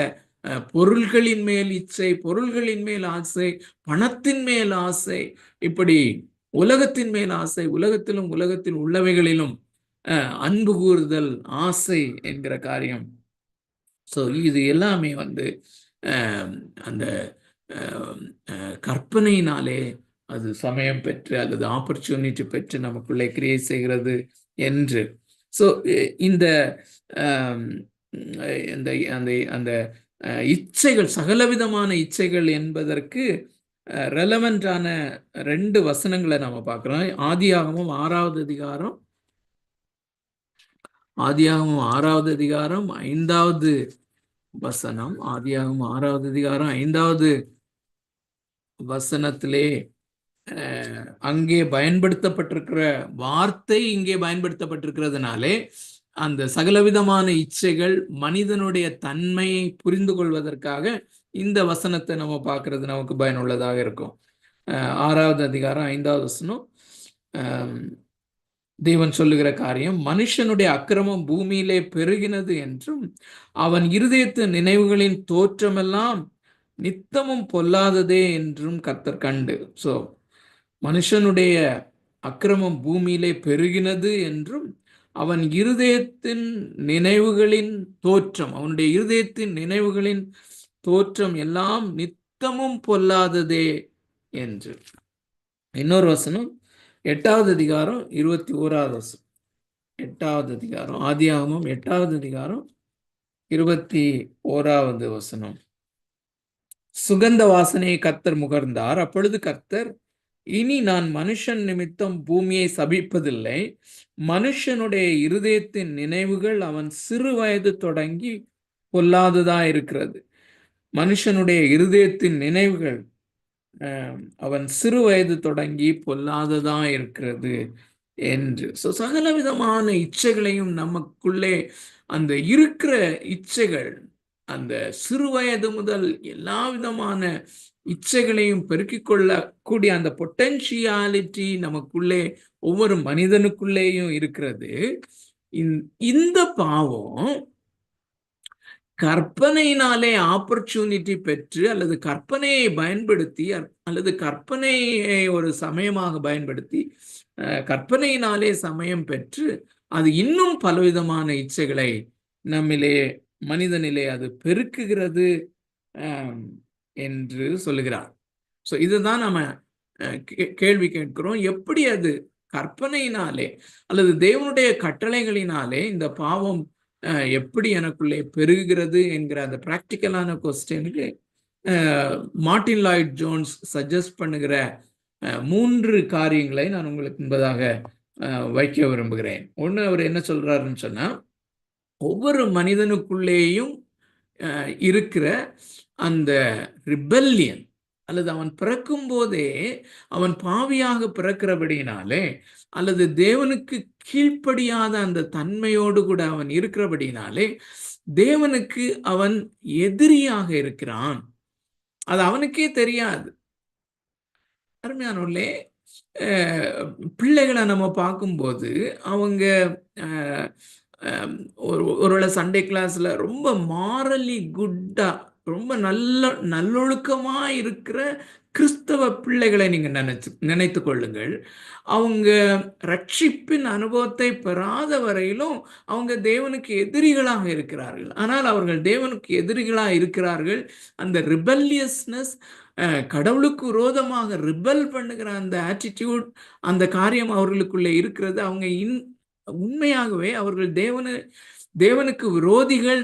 பொருள்களின் மேல் இச்சை, பொருள்களின் மேல் ஆசை, பணத்தின் மேல் ஆசை, இப்படி உலகத்தின் மேல் ஆசை, உலகத்திலும் உலகத்தில் உள்ளவைகளிலும் அன்பு கூறுதல், ஆசை என்கிற காரியம். ஸோ இது எல்லாமே அந்த கற்பனையினாலே அது சமயம் பெற்று அல்லது ஆப்பர்ச்சுனிட்டி பெற்று நமக்குள்ளே கிரியேட் செய்கிறது என்று. ஸோ இந்த அந்த அந்த இச்சைகள், சகலவிதமான இச்சைகள் என்பதற்கு ரெலவெண்டான 2 வசனங்களை நம்ம பார்க்கலாம். ஆதியாகமம் 6வது அதிகாரம், ஆதியாகமம் 6வது அதிகாரம் 5வது வசனம். ஆதியாகமம் 6வது அதிகாரம் 5வது வசனத்திலே அங்கே பயன்படுத்தப்பட்டிருக்கிற வார்த்தை இங்கே பயன்படுத்தப்பட்டிருக்கிறதுனாலே அந்த சகலவிதமான இச்சைகள் மனிதனுடைய தன்மையை புரிந்து கொள்வதற்காக இந்த வசனத்தை நம்ம பார்க்கறது நமக்கு பயனுள்ளதாக இருக்கும். 6வது அதிகாரம் 5வது வசனம், தேவன் சொல்லுகிற காரியம், மனுஷனுடைய அக்கிரமம் பூமியிலே பெருகினது என்றும் அவன் இருதயத்து நினைவுகளின் தோற்றமெல்லாம் நித்தமும் பொல்லாததே என்றும் கர்த்தர் கண்டு. ஸோ மனுஷனுடைய அக்கிரமம் பூமியிலே பெருகினது என்றும் அவன் இருதயத்தின் நினைவுகளின் தோற்றம், அவனுடைய இருதயத்தின் நினைவுகளின் தோற்றம் எல்லாம் நித்தமும் பொல்லாததே என்று. இன்னொரு வசனம் 8வது அதிகாரம் 21வது வசனம். 8வது அதிகாரம், ஆதியாகமம் 8வது அதிகாரம் 21வது வசனம். சுகந்த வாசனையை கர்த்தர் முகர்ந்தார். அப்பொழுது கர்த்தர், இனி நான் மனுஷன் நிமித்தம் பூமியை சபிப்பதில்லை, மனுஷனுடைய இருதயத்தின் நினைவுகள் அவன் சிறு வயது தொடங்கி பொல்லாததா இருக்கிறது. மனுஷனுடைய இருதயத்தின் நினைவுகள் அவன் சிறு வயது தொடங்கி பொல்லாததா இருக்கிறது என்று. சகல விதமான இச்சைகளையும் நமக்குள்ளே அந்த இருக்கிற இச்சைகள், அந்த சிறு வயது முதல் எல்லா விதமான இச்சைகளையும் பெருக்கிக் கொள்ளக்கூடிய அந்த பொட்டென்ஷியாலிட்டி நமக்குள்ளே ஒவ்வொரு மனிதனுக்குள்ளேயும் இருக்கிறது. இந்த பாவம் கற்பனையினாலே ஆப்பர்ச்சுனிட்டி பெற்று அல்லது கற்பனையை பயன்படுத்தி அல்லது கற்பனையை ஒரு சமயமாக பயன்படுத்தி கற்பனையினாலே சமயம் பெற்று அது இன்னும் பலவிதமான இச்சைகளை நம்மிலே, மனிதனிலே அது பெருக்குகிறது என்று சொல்லுகிறார். ஸோ இதுதான் நம்ம கேள்வி கேட்கிறோம். எப்படி அது கற்பனையினாலே அல்லது தேவனுடைய கட்டளைகளினாலே இந்த பாவம் எப்படி எனக்குள்ளே பெருகுகிறது என்கிற அந்த பிராக்டிக்கலான கொஸ்டினுக்கு மார்ட்டின் லாய்ட் ஜோன்ஸ் சஜஸ்ட் பண்ணுகிற 3 காரியங்களை நான் உங்களுக்கு முன்பதாக வைக்க விரும்புகிறேன். ஒன்று, அவர் என்ன சொல்றாருன்னு சொன்னா, ஒவ்வொரு மனிதனுக்குள்ளேயும் இருக்கிற அந்த ரிபல்லியன் அல்லது அவன் பிறக்கும் போதே அவன் பாவியாக பிறக்கிறபடினாலே அல்லது தேவனுக்கு கீழ்ப்படியாத அந்த தன்மையோடு கூட அவன் இருக்கிறபடினாலே தேவனுக்கு அவன் எதிரியாக இருக்கிறான். அது அவனுக்கே தெரியாது. அருமையானவர்களே, பிள்ளைகளை நம்ம பார்க்கும்போது அவங்க ஒருவேளை சண்டே கிளாஸ்ல ரொம்ப மாரலி குட்டா, ரொம்ப நல்லொழுக்கமா இருக்கிற கிறிஸ்தவ பிள்ளைகளை நீங்க நினைத்து கொள்ளுங்கள். அவங்க ரட்சிப்பின் அனுபவத்தை பெறாத வரையிலும் அவங்க தேவனுக்கு எதிரிகளாக இருக்கிறார்கள். ஆனால் அவர்கள் தேவனுக்கு எதிரிகளாக இருக்கிறார்கள். அந்த ரிபல்லியஸ்னஸ், கடவுளுக்கு விரோதமாக ரிபல் பண்ணுகிற அந்த ஆட்டிடியூட், அந்த காரியம் அவர்களுக்குள்ளே இருக்கிறது. அவங்க உண்மையாகவே அவர்கள் தேவனுக்கு விரோதிகள்,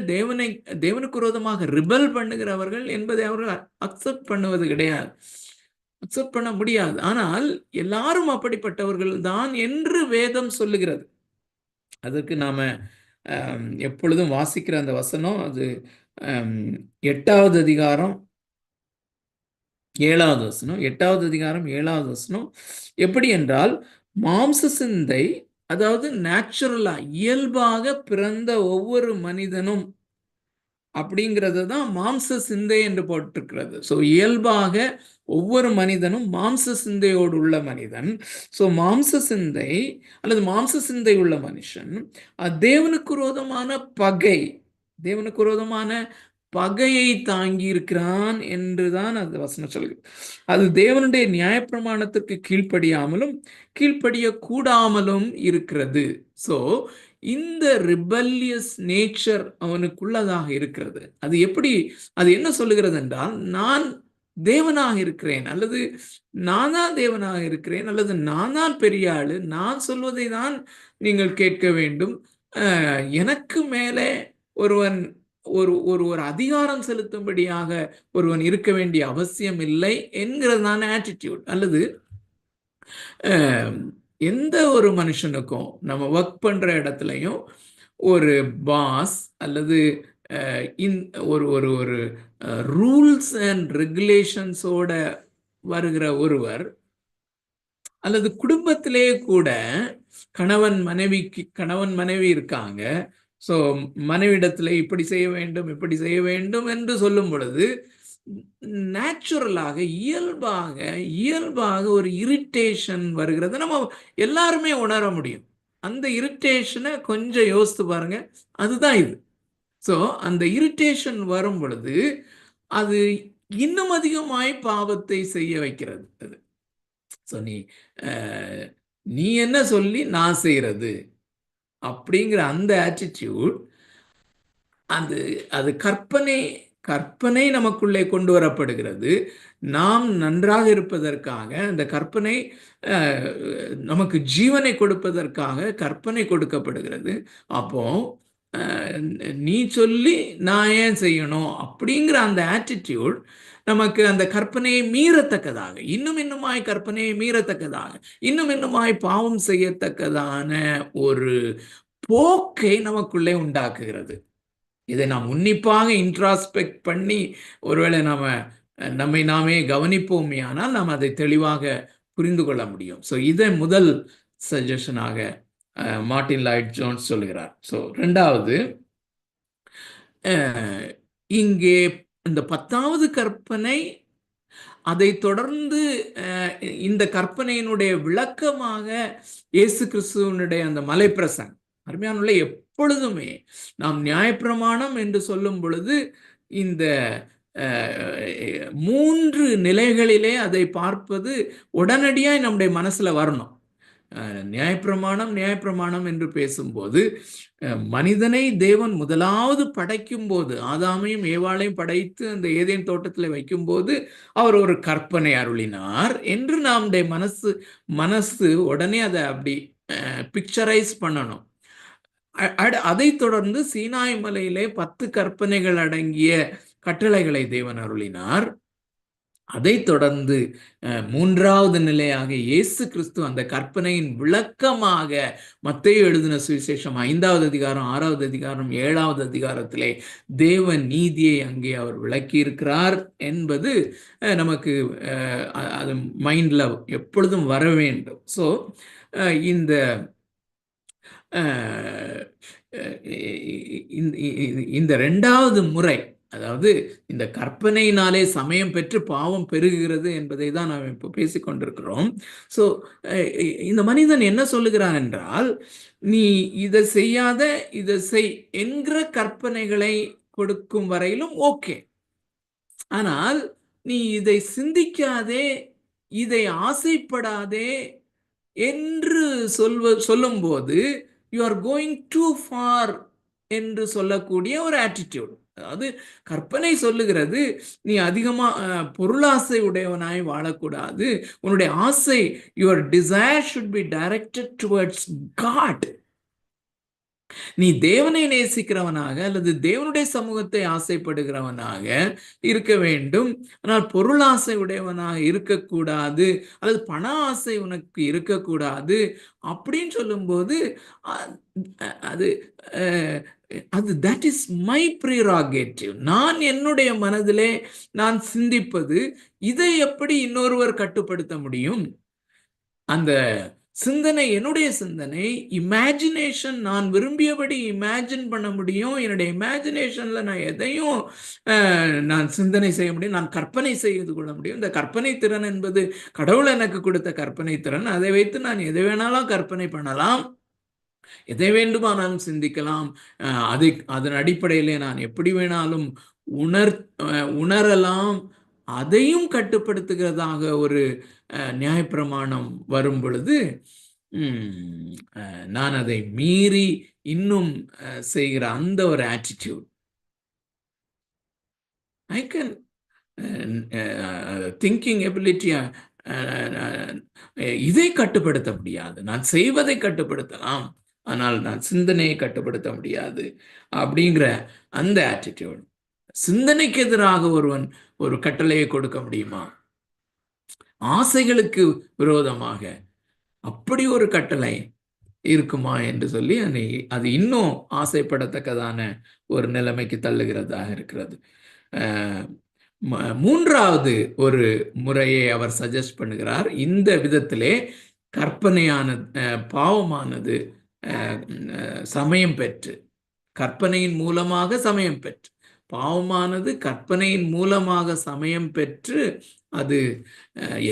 தேவனுக்கு விரோதமாக ரிபல் பண்ணுகிறவர்கள் என்பதை அவர்கள் அக்செப்ட் பண்ணுவது கிடையாது, அக்செப்ட் பண்ண முடியாது. ஆனால் எல்லாரும் அப்படிப்பட்டவர்கள் தான் என்று வேதம் சொல்லுகிறது. அதற்கு நாம எப்பொழுதும் வாசிக்கிற அந்த வசனம், அது 8வது அதிகாரம் 7வது வசனம். 8வது அதிகாரம் 7வது வசனம் எப்படி என்றால், மாம்ச சிந்தை, அதாவது நேச்சுரலா இயல்பாக பிறந்த ஒவ்வொரு மனிதனும் அப்படிங்கிறது தான் மாம்ச சிந்தை என்று போட்டிருக்கிறது. ஸோ இயல்பாக ஒவ்வொரு மனிதனும் மாம்ச சிந்தையோடு உள்ள மனிதன். ஸோ மாம்ச சிந்தை அல்லது மாம்ச சிந்தை உள்ள மனுஷன் தேவனுக்கு விரோதமான பகை, தேவனுக்கு விரோதமான பகையை தாங்கி இருக்கிறான் என்றுதான் அது வசனம் சொல்கிறது. அது தேவனுடைய நியாயப்பிரமாணத்திற்கு கீழ்ப்படியாமலும் கீழ்ப்படிய கூடாமலும் இருக்கிறது. ஸோ இந்த ரிபல்லியஸ் நேச்சர் அவனுக்குள்ளதாக இருக்கிறது. அது எப்படி, அது என்ன சொல்லுகிறது என்றால், நான் தேவனாக இருக்கிறேன், அல்லது நான் தான் தேவனாக இருக்கிறேன், அல்லது நான் தான் பெரிய ஆளு, நான் சொல்வதை தான் நீங்கள் கேட்க வேண்டும், எனக்கு மேலே ஒருவன் ஒரு ஒரு ஒரு அதிகாரம் செலுத்தும்படியாக ஒருவன் இருக்க வேண்டிய அவசியம் இல்லை என்கிறதான ஆட்டிடியூட். அல்லது எந்த ஒரு மனுஷனுக்கும் நம்ம ஒர்க் பண்ற இடத்துலையும் ஒரு பாஸ் அல்லது ஒரு ஒரு ஒரு ரூல்ஸ் அண்ட் ரெகுலேஷன்ஸோட வருகிற ஒருவர், அல்லது குடும்பத்திலே கூட கணவன் மனைவி இருக்காங்க. ஸோ மனைவிடத்தில் இப்படி செய்ய வேண்டும் இப்படி செய்ய வேண்டும் என்று சொல்லும் பொழுது நேச்சுரலாக இயல்பாக ஒரு இரிட்டேஷன் வருகிறது. நம்ம எல்லாருமே உணர முடியும். அந்த இரிட்டேஷனை கொஞ்சம் யோசித்து பாருங்க. அதுதான் இது. ஸோ அந்த இரிட்டேஷன் வரும் பொழுது அது இன்னும் அதிகமாய் பாவத்தை செய்ய வைக்கிறது. அது ஸோ நீ என்ன சொல்லி நான் செய்யறது அப்படிங்கிற அந்த ஆட்டிடியூட், அது கற்பனை நமக்குள்ளே கொண்டு வரப்படுகிறது. நாம் நன்றாக இருப்பதற்காக அந்த கற்பனை, நமக்கு ஜீவனை கொடுப்பதற்காக கற்பனை கொடுக்கப்படுகிறது. அப்போ நீ சொல்லி நான் ஏன் செய்யணும் அப்படிங்கிற அந்த ஆட்டிடியூட் நமக்கு அந்த கற்பனையை மீறத்தக்கதாக, இன்னுமாய் கற்பனையை மீறத்தக்கதாக, இன்னுமாய் பாவம் செய்யத்தக்கதான ஒரு போக்கை நமக்குள்ளே உண்டாக்குகிறது. இதை நாம் உன்னிப்பாக இன்ட்ராஸ்பெக்ட் பண்ணி ஒருவேளை நம்மை நாமே கவனிப்போமே, ஆனால் நாம் அதை தெளிவாக புரிந்து கொள்ள முடியும். ஸோ இதை முதல் சஜஷனாக மார்ட்டின் லாய்ட் ஜோன்ஸ் சொல்லுகிறார். ஸோ ரெண்டாவது, இங்கே இந்த 10வது கற்பனை, அதை தொடர்ந்து இந்த கற்பனையினுடைய விளக்கமாக இயேசு கிறிஸ்துவனுடைய அந்த மலைப்பிரசங்கம். அருமையானுள்ள, எப்பொழுதுமே நாம் நியாயப்பிரமாணம் என்று சொல்லும் பொழுது இந்த 3 நிலைகளிலே அதை பார்ப்பது உடனடியாக நம்முடைய மனசுல வரணும். நியாயப்பிரமாணம் என்று பேசும்போது மனிதனை தேவன் முதலாவது படைக்கும் போது, ஆதாமையும் ஏவாளையும் படைத்து அந்த ஏதேன் தோட்டத்தில் வைக்கும் போது அவர் ஒரு கற்பனை அருளினார் என்று நம்முடைய மனசு உடனே அதை அப்படி பிக்சரைஸ் பண்ணணும். அதை தொடர்ந்து சீனாய் மலையிலே 10 கற்பனைகள் அடங்கிய கட்டளைகளை தேவன் அருளினார். அதை தொடர்ந்து 3வது நிலையாக இயேசு கிறிஸ்து அந்த கற்பனையின் விளக்கமாக மத்தேயு எழுதின சுவிசேஷம் 5வது அதிகாரம், 6வது அதிகாரம், 7வது அதிகாரத்திலே தேவ நீதியை அங்கே அவர் விளக்கி இருக்கிறார் என்பது நமக்கு அது மைண்ட்ல எப்பொழுதும் வர வேண்டும். ஸோ இந்த 2வது முறை, அதாவது இந்த கற்பனையினாலே சமயம் பெற்று பாவம் பெருகுகிறது என்பதை தான் நாம் இப்போ பேசிக்கொண்டிருக்கிறோம். ஸோ இந்த மனிதன் என்ன சொல்லுகிறான் என்றால், நீ இதை செய்யாத இதை செய் என்கிற கற்பனைகளை கொடுக்கும் வரையிலும் ஓகே, ஆனால் நீ இதை சிந்திக்காதே, இதை ஆசைப்படாதே என்று சொல்லும்போது you are going too far என்று சொல்லக்கூடிய ஒரு ஆட்டிடியூட். அதாவது கற்பனை சொல்லுகிறது, நீ அதிகமா பொருளாசை உடையவனாய் வாழக்கூடாது, உன்னுடைய ஆசை, your desire should be directed towards God. நீ தேவனை நேசிக்கிறவனாக அல்லது தேவனுடைய சமூகத்தை ஆசைப்படுகிறவனாக இருக்க வேண்டும், ஆனால் பொருளாசை உடையவனாக இருக்கக்கூடாது, அல்லது பண ஆசை உனக்கு இருக்கக்கூடாது அப்படின்னு சொல்லும்போது அது தட் இஸ் மை ப்ரிராகேட்டிவ். நான் என்னுடைய மனதிலே நான் சிந்திப்பது, இதை எப்படி இன்னொருவர் கட்டுப்படுத்த முடியும்? அந்த சிந்தனை, என்னுடைய சிந்தனை, இமேஜினேஷன், நான் விரும்பியபடி இமேஜின் பண்ண முடியும். என்னுடைய இமேஜினேஷன்ல நான் எதையும் நான் சிந்தனை செய்ய முடியும், நான் கற்பனை செய்து கொள்ள முடியும். இந்த கற்பனை திறன் என்பது கடவுள் எனக்கு கொடுத்த கற்பனை திறன். அதை வைத்து நான் எதை வேணாலும் கற்பனை பண்ணலாம், எதை வேண்டுமானாலும் சிந்திக்கலாம். அதன் அடிப்படையிலே நான் எப்படி வேணாலும் உணரலாம். அதையும் கட்டுப்படுத்துகிறதாக ஒரு நியாயப்பிரமாணம் வரும் பொழுது நான் அதை மீறி இன்னும் செய்கிற அந்த ஒரு ஆட்டிடியூட், ஐ கேன் திங்கிங் எபிலிட்டியா, இதை கட்டுப்படுத்த முடியாது. நான் செய்வதை கட்டுப்படுத்தலாம், ஆனால் நான் சிந்தனையை கட்டுப்படுத்த முடியாது அப்படிங்கிற அந்த ஆட்டிடியூட். சிந்தனைக்கு எதிராக ஒருவன் ஒரு கட்டளையை கொடுக்க முடியுமா? ஆசைகளுக்கு விரோதமாக அப்படி ஒரு கட்டளை இருக்குமா என்று சொல்லி அது இன்னும் ஆசைப்படத்தக்கதான ஒரு நிலைமைக்கு தள்ளுகிறதாக இருக்கிறது. மூன்றாவது ஒரு முறையை அவர் சஜஸ்ட் பண்ணுகிறார். இந்த விதத்திலே பாவமானது சமயம் பெற்று, கற்பனையின் மூலமாக சமயம் பெற்று, பாவமானது கற்பனையின் மூலமாக சமயம் பெற்று அது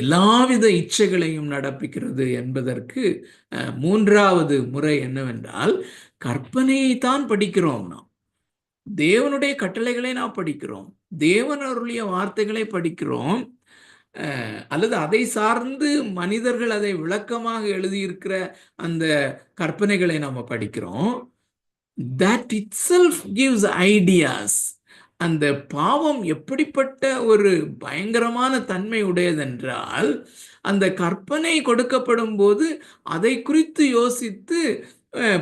எல்லாவித இச்சைகளையும் நடப்பிக்கிறது என்பதற்கு மூன்றாவது முறை என்னவென்றால், கற்பனையை தான் படிக்கிறோம். நாம் தேவனுடைய கட்டளைகளை நாம் படிக்கிறோம், தேவன் அருளிய வார்த்தைகளை படிக்கிறோம், அல்லது அதை சார்ந்து மனிதர்கள் அதை விளக்கமாக எழுதியிருக்கிற அந்த கற்பனைகளை நாம படிக்கிறோம். That itself gives ideas. அந்த பாவம் எப்படிப்பட்ட ஒரு பயங்கரமான தன்மை உடையதென்றால், அந்த கற்பனை கொடுக்கப்படும் போது அதை குறித்து யோசித்து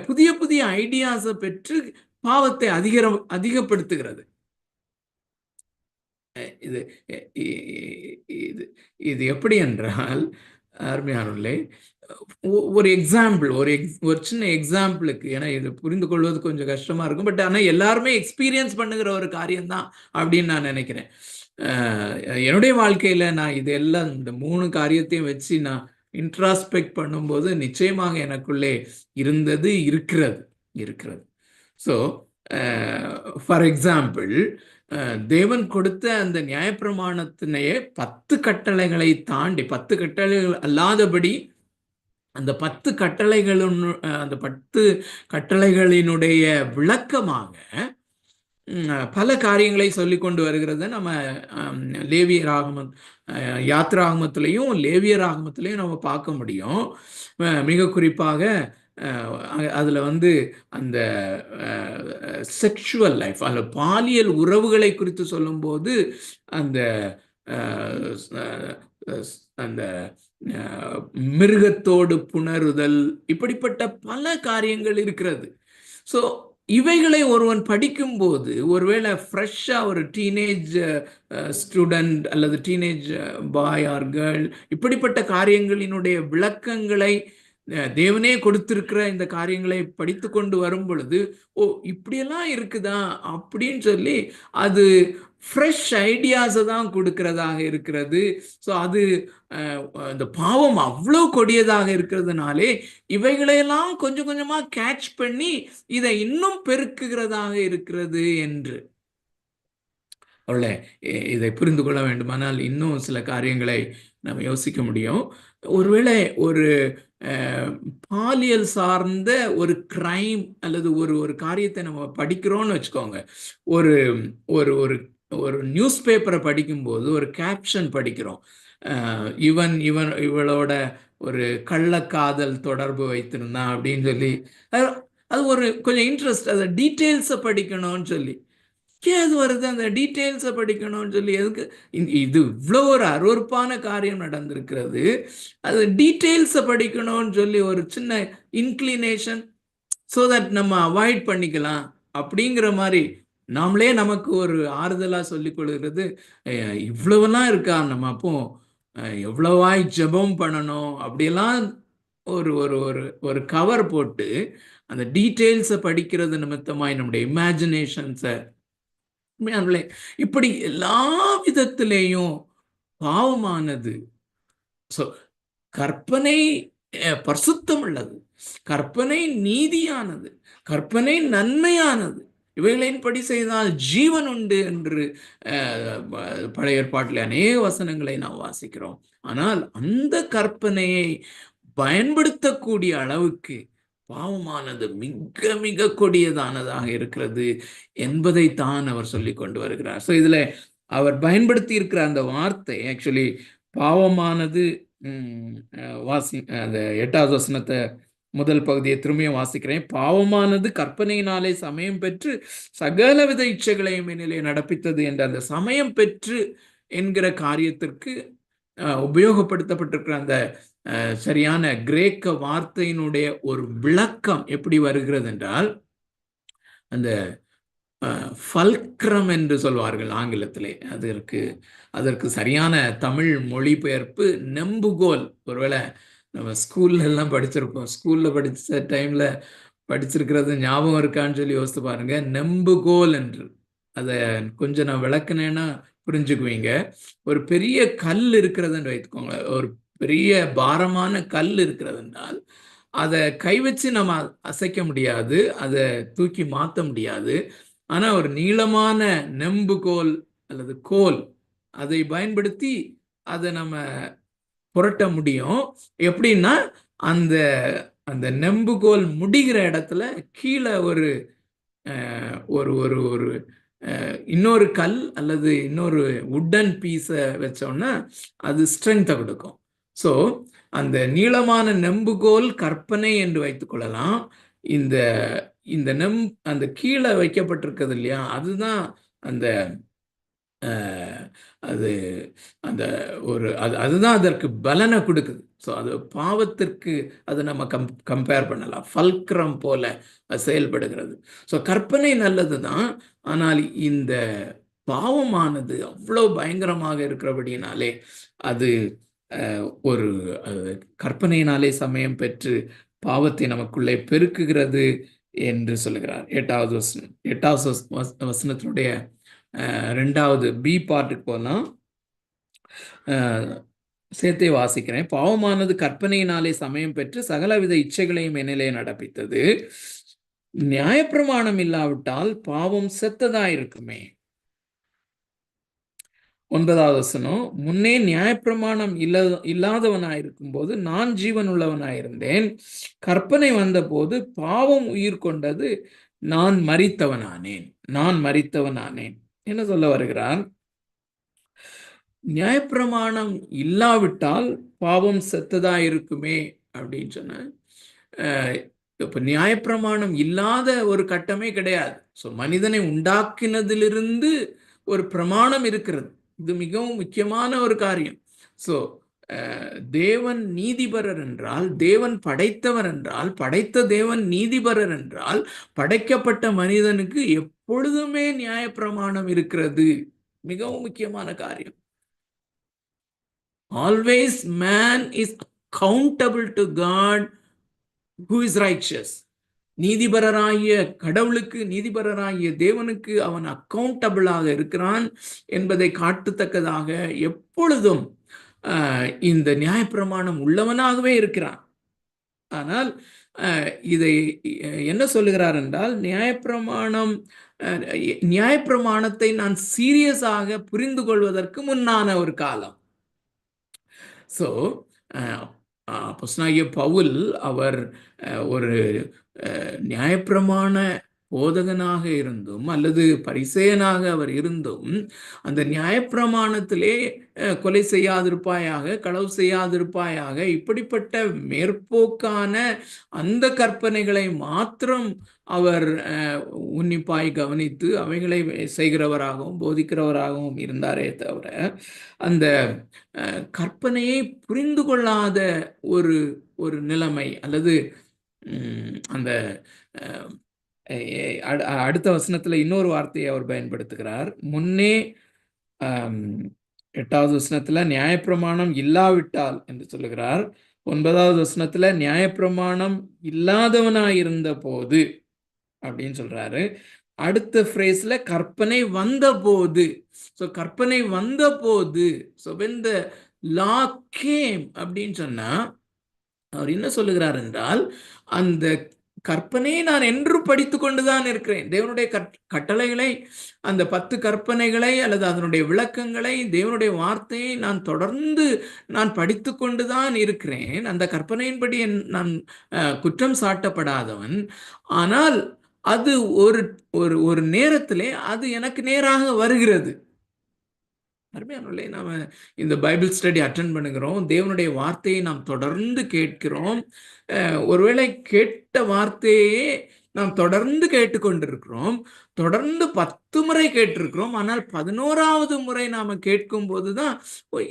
புதிய புதிய ஐடியாஸை பெற்று பாவத்தை அதிகப்படுத்துகிறது. இது இது இது எப்படி என்றால், அருமையானவர்களே, ஒரு எக்ஸாம்பிள், ஒரு சின்ன எக்ஸாம்பிளுக்கு, ஏன்னா இது புரிந்து கொள்வது கொஞ்சம் கஷ்டமா இருக்கும், பட் ஆனால் எல்லாருமே எக்ஸ்பீரியன்ஸ் பண்ணுகிற ஒரு காரியம்தான் அப்படின்னு நான் நினைக்கிறேன். என்னுடைய வாழ்க்கையில நான் இதெல்லாம் இந்த 3 காரியத்தையும் வச்சு நான் இன்ட்ராஸ்பெக்ட் பண்ணும்போது நிச்சயமாக எனக்குள்ளே இருக்கிறது. ஸோ ஃபார் எக்ஸாம்பிள், தேவன் கொடுத்த அந்த நியாயப்பிரமாணத்தினையே 10 கட்டளைகளை தாண்டி, 10 கட்டளைகள் அல்லாதபடி அந்த 10 கட்டளைகளினுடைய விளக்கமாக பல காரியங்களை சொல்லிக் கொண்டு வருகிறத நம்ம லேவியராகமம், யாத்ராகமத்திலையும் லேவியராகமத்திலையும் நம்ம பார்க்க முடியும். மிக குறிப்பாக அதில் அந்த செக்ஷுவல் லைஃப், அல்ல பாலியல் உறவுகளை குறித்து சொல்லும்போது அந்த அந்த மிருகத்தோடு புணருதல், இப்படிப்பட்ட பல காரியங்கள் இருக்கிறது. ஸோ இவைகளை ஒருவன் படிக்கும்போது, ஒருவேளை ஃப்ரெஷ்ஷாக ஒரு டீனேஜ் ஸ்டூடெண்ட் அல்லது டீனேஜ் பாய் ஆர் கேர்ள் இப்படிப்பட்ட காரியங்களினுடைய விளக்கங்களை தேவனே கொடுத்திருக்கிற இந்த காரியங்களை படித்து கொண்டு வரும் பொழுது, ஓ இப்படியெல்லாம் இருக்குதா அப்படின்னு சொல்லி அது ஃப்ரெஷ் ஐடியாஸை தான் கொடுக்கிறதாக இருக்கிறது. ஸோ அது இந்த பாவம் அவ்வளோ கொடியதாக இருக்கிறதுனாலே இவைகளையெல்லாம் கொஞ்சம் கொஞ்சமாக கேட்ச் பண்ணி இதை இன்னும் பெருக்குகிறதாக இருக்கிறது என்று இதை புரிந்து கொள்ள வேண்டுமானால் இன்னும் சில காரியங்களை நம்ம யோசிக்க முடியும். ஒருவேளை ஒரு பாலியல் சார்ந்த ஒரு கிரைம் அல்லது ஒரு காரியத்தை நம்ம படிக்கிறோம்னு வச்சுக்கோங்க. ஒரு ஒரு ஒரு ஒரு நியூஸ் பேப்பரை படிக்கும்போது ஒரு கேப்ஷன் படிக்கிறோம், இவளோட ஒரு கள்ளக்காதல் தொடர்பு வைத்திருந்தான் அப்படின்னு சொல்லி, அது ஒரு கொஞ்சம் இன்ட்ரெஸ்ட், அதை டீட்டெயில்ஸை படிக்கணும்னு சொல்லி அது வருது. அந்த டீட்டெயில்ஸை படிக்கணும்னு சொல்லி எதுக்கு? இது இவ்வளோ ஒரு அருவருப்பான காரியம் நடந்திருக்கிறது, அது டீட்டெயில்ஸை படிக்கணும்னு சொல்லி ஒரு சின்ன இன்க்ளினேஷன், ஸோ தட் நம்ம அவாய்ட் பண்ணிக்கலாம் அப்படிங்கிற மாதிரி நாமளே நமக்கு ஒரு ஆறுதலாக சொல்லிக் கொள்கிறது. இவ்வளவுலாம் இருக்கா, நம்ம அப்போ எவ்வளவாய் ஜெபம் பண்ணணும் அப்படியெல்லாம் ஒரு ஒரு ஒரு கவர் போட்டு அந்த டீட்டெயில்ஸை படிக்கிறது நிமித்தமாய் நம்முடைய இமேஜினேஷன்ஸை, இப்படி எல்லா விதத்திலேயும் பாவமானது. ஸோ கற்பனை பரிசுத்தம் உள்ளது, கற்பனை நீதியானது, கற்பனை நன்மையானது, இவைகளின்படி செய்தால் ஜீவன் உண்டு என்று பழைய ஏற்பாட்டில் அநேக வசனங்களை நாம் வாசிக்கிறோம். ஆனால் அந்த கற்பனையை பயன்படுத்தக்கூடிய அளவுக்கு பாவமானது மிக மிக கொடியதானதாக இருக்கிறது என்பதை தான் அவர் சொல்லி கொண்டு வருகிறார். ஸோ இதுல அவர் பயன்படுத்தி இருக்கிற அந்த வார்த்தை ஆக்சுவலி பாவமானது அந்த 8வது வசனத்தை முதல் பகுதியை திரும்பியும் வாசிக்கிறேன். பாவமானது கற்பனையினாலே சமயம் பெற்று சகலவித இச்சைகளையும் என்னிலே நடப்பித்தது என்ற அந்த சமயம் பெற்று என்கிற காரியத்திற்கு உபயோகப்படுத்தப்பட்டிருக்கிற அந்த சரியான கிரேக்க வார்த்தையினுடைய ஒரு விளக்கம் எப்படி வருகிறது என்றால், அந்த ஃபல்க்ரம் என்று சொல்வார்கள் ஆங்கிலத்திலே. அதற்கு சரியான தமிழ் மொழிபெயர்ப்பு நெம்புகோல். ஒருவேளை நம்ம ஸ்கூல்ல எல்லாம் படிச்சிருப்போம், ஸ்கூல்ல படிச்ச டைம்ல படிச்சிருக்கிறது ஞாபகம் இருக்கான்னு சொல்லி யோசித்து பாருங்க. நெம்புகோல் என்று அதை கொஞ்சம் நான் விளக்குனேன்னா புரிஞ்சுக்குவீங்க. ஒரு பெரிய கல் இருக்கிறதுன்னு வைத்துக்கோங்க, ஒரு பெரிய பாரமான கல் இருக்கிறது என்றால் அதை கை வச்சு நம்ம அசைக்க முடியாது, அதை தூக்கி மாற்ற முடியாது. ஆனா ஒரு நீளமான நெம்புகோல் அல்லது கோல் அதை பயன்படுத்தி அதை நம்ம புரட்ட முடியும். எப்படின்னா அந்த அந்த நெம்புகோல் முடிகிற இடத்துல கீழே ஒரு ஒரு ஒரு ஒரு இன்னொரு கல் அல்லது இன்னொரு உட்டன் பீஸை வச்சோம்னா அது ஸ்ட்ரென்த்தை கொடுக்கும். ஸோ அந்த நீளமான நெம்புகோல் கற்பனை என்று வைத்துக் கொள்ளலாம். இந்த இந்த அந்த கீழே வைக்கப்பட்டிருக்கிறது இல்லையா, அதுதான் அந்த அது அந்த ஒரு அதுதான் அதற்கு பலனை கொடுக்குது. ஸோ அது பாவத்திற்கு அதை நம்ம கம்பேர் பண்ணலாம், ஃபல்க்ரம் போல அது செயல்படுகிறது. ஸோ கற்பனை நல்லது தான், ஆனால் இந்த பாவமானது அவ்வளோ பயங்கரமாக இருக்கிறபடினாலே அது ஒரு கற்பனையினாலே சமயம் பெற்று பாவத்தை நமக்குள்ளே பெருக்குகிறது என்று சொல்லுகிறார். 8வது வசனத்தினுடைய 2வது பி பார்ட்டுக்கு போலாம், சேர்த்தே வாசிக்கிறேன். பாவமானது கற்பனையினாலே சமயம் பெற்று சகலவித இச்சைகளையும் என்னிலே நடப்பித்தது. நியாயப்பிரமாணம் இல்லாவிட்டால் பாவம் செத்ததாயிருக்குமே. 9வது வசனம், முன்னே நியாயப்பிரமாணம் இல்லாதவனாயிருக்கும் போது நான் ஜீவன் உள்ளவனாயிருந்தேன். கற்பனை வந்த போது பாவம் உயிர் கொண்டது, நான் மரித்தவனானேன். என்ன சொல்ல வருகிறார்? நியாயப்பிரமாணம் இல்லாவிட்டால் பாவம் செத்ததா இருக்குமே அப்படின்னு சொன்ன. இப்ப நியாயப்பிரமாணம் இல்லாத ஒரு கட்டமே கிடையாது. ஸோ மனிதனை உண்டாக்கினதிலிருந்து ஒரு பிரமாணம் இருக்கிறது. இது மிகவும் முக்கியமான ஒரு காரியம். ஸோ தேவன் நீதிபரர் என்றால், தேவன் படைத்தவர் என்றால், படைத்த தேவன் நீதிபரர் என்றால், படைக்கப்பட்ட மனிதனுக்கு எப்பொழுதுமே நியாயப்பிரமாணம் இருக்கிறது. மிகவும் முக்கியமான காரியம். Always man is accountable to God who is righteous. நீதிபரராகிய கடவுளுக்கு, நீதிபரராகிய தேவனுக்கு அவன் அக்கௌண்டபிளாக இருக்கிறான் என்பதை காட்டத்தக்கதாக எப்பொழுதும் இந்த நியாயப்பிரமாணம் உள்ளவனாகவே இருக்கிறான். ஆனால் இதை என்ன சொல்லுகிறார் என்றால், நியாயப்பிரமாணத்தை நான் சீரியஸாக புரிந்து கொள்வதற்கு முன்னான ஒரு காலம். ஸோ அப்போஸ்தலனாகிய பவுல் அவர் ஒரு நியாயப்பிரமாண போதகனாக இருந்தும் அல்லது பரிசேயனாக அவர் இருந்தும் அந்த நியாயப்பிரமாணத்திலே கொலை செய்யாதிருப்பாயாக, களவு செய்யாதிருப்பாயாக, இப்படிப்பட்ட மேற்போக்கான அந்த கற்பனைகளை மாத்திரம் அவர் உன்னிப்பாய் கவனித்து அவைகளை செய்கிறவராகவும் போதிக்கிறவராகவும் இருந்தாரே தவிர அந்த கற்பனையை புரிந்து கொள்ளாத ஒரு நிலைமை அல்லது அந்த அடுத்த வசனத்துல இன்னொரு வார்த்தையை அவர் பயன்படுத்துகிறார். முன்னே 8வது வசனத்துல நியாயப்பிரமாணம் இல்லாவிட்டால் என்று சொல்லுகிறார். 9வது வசனத்துல நியாயப்பிரமாணம் இல்லாதவனாயிருந்த போது அப்படின்னு சொல்றாரு. அடுத்த ஃப்ரேஸ்ல கற்பனை வந்த போது. ஸோ கற்பனை வந்த போது, so when the law came அப்படின்னு சொன்னா அவர் என்ன சொல்லுகிறார் என்றால், அந்த கற்பனையை நான் என்று படித்து கொண்டுதான் இருக்கிறேன். தேவனுடைய கட்டளைகளை, அந்த 10 கற்பனைகளை அல்லது அதனுடைய விளக்கங்களை, தேவனுடைய வார்த்தையை நான் படித்து கொண்டுதான் இருக்கிறேன். அந்த கற்பனையின்படி நான் குற்றம் சாட்டப்படாதவன். ஆனால் அது ஒரு ஒரு ஒரு நேரத்திலே அது எனக்கு நேராக வருகிறது. அருமையானவர்களே, நாம இந்த பைபிள் ஸ்டடி அட்டெண்ட் பண்ணுகிறோம். தேவனுடைய வார்த்தையை நாம் தொடர்ந்து கேட்கிறோம். ஒருவேளை கேட்ட வார்த்தையே நாம் தொடர்ந்து கேட்டுக்கொண்டிருக்கிறோம். தொடர்ந்து 10 முறை கேட்டிருக்கிறோம். ஆனால் 11வது முறை நாம கேட்கும் போதுதான்,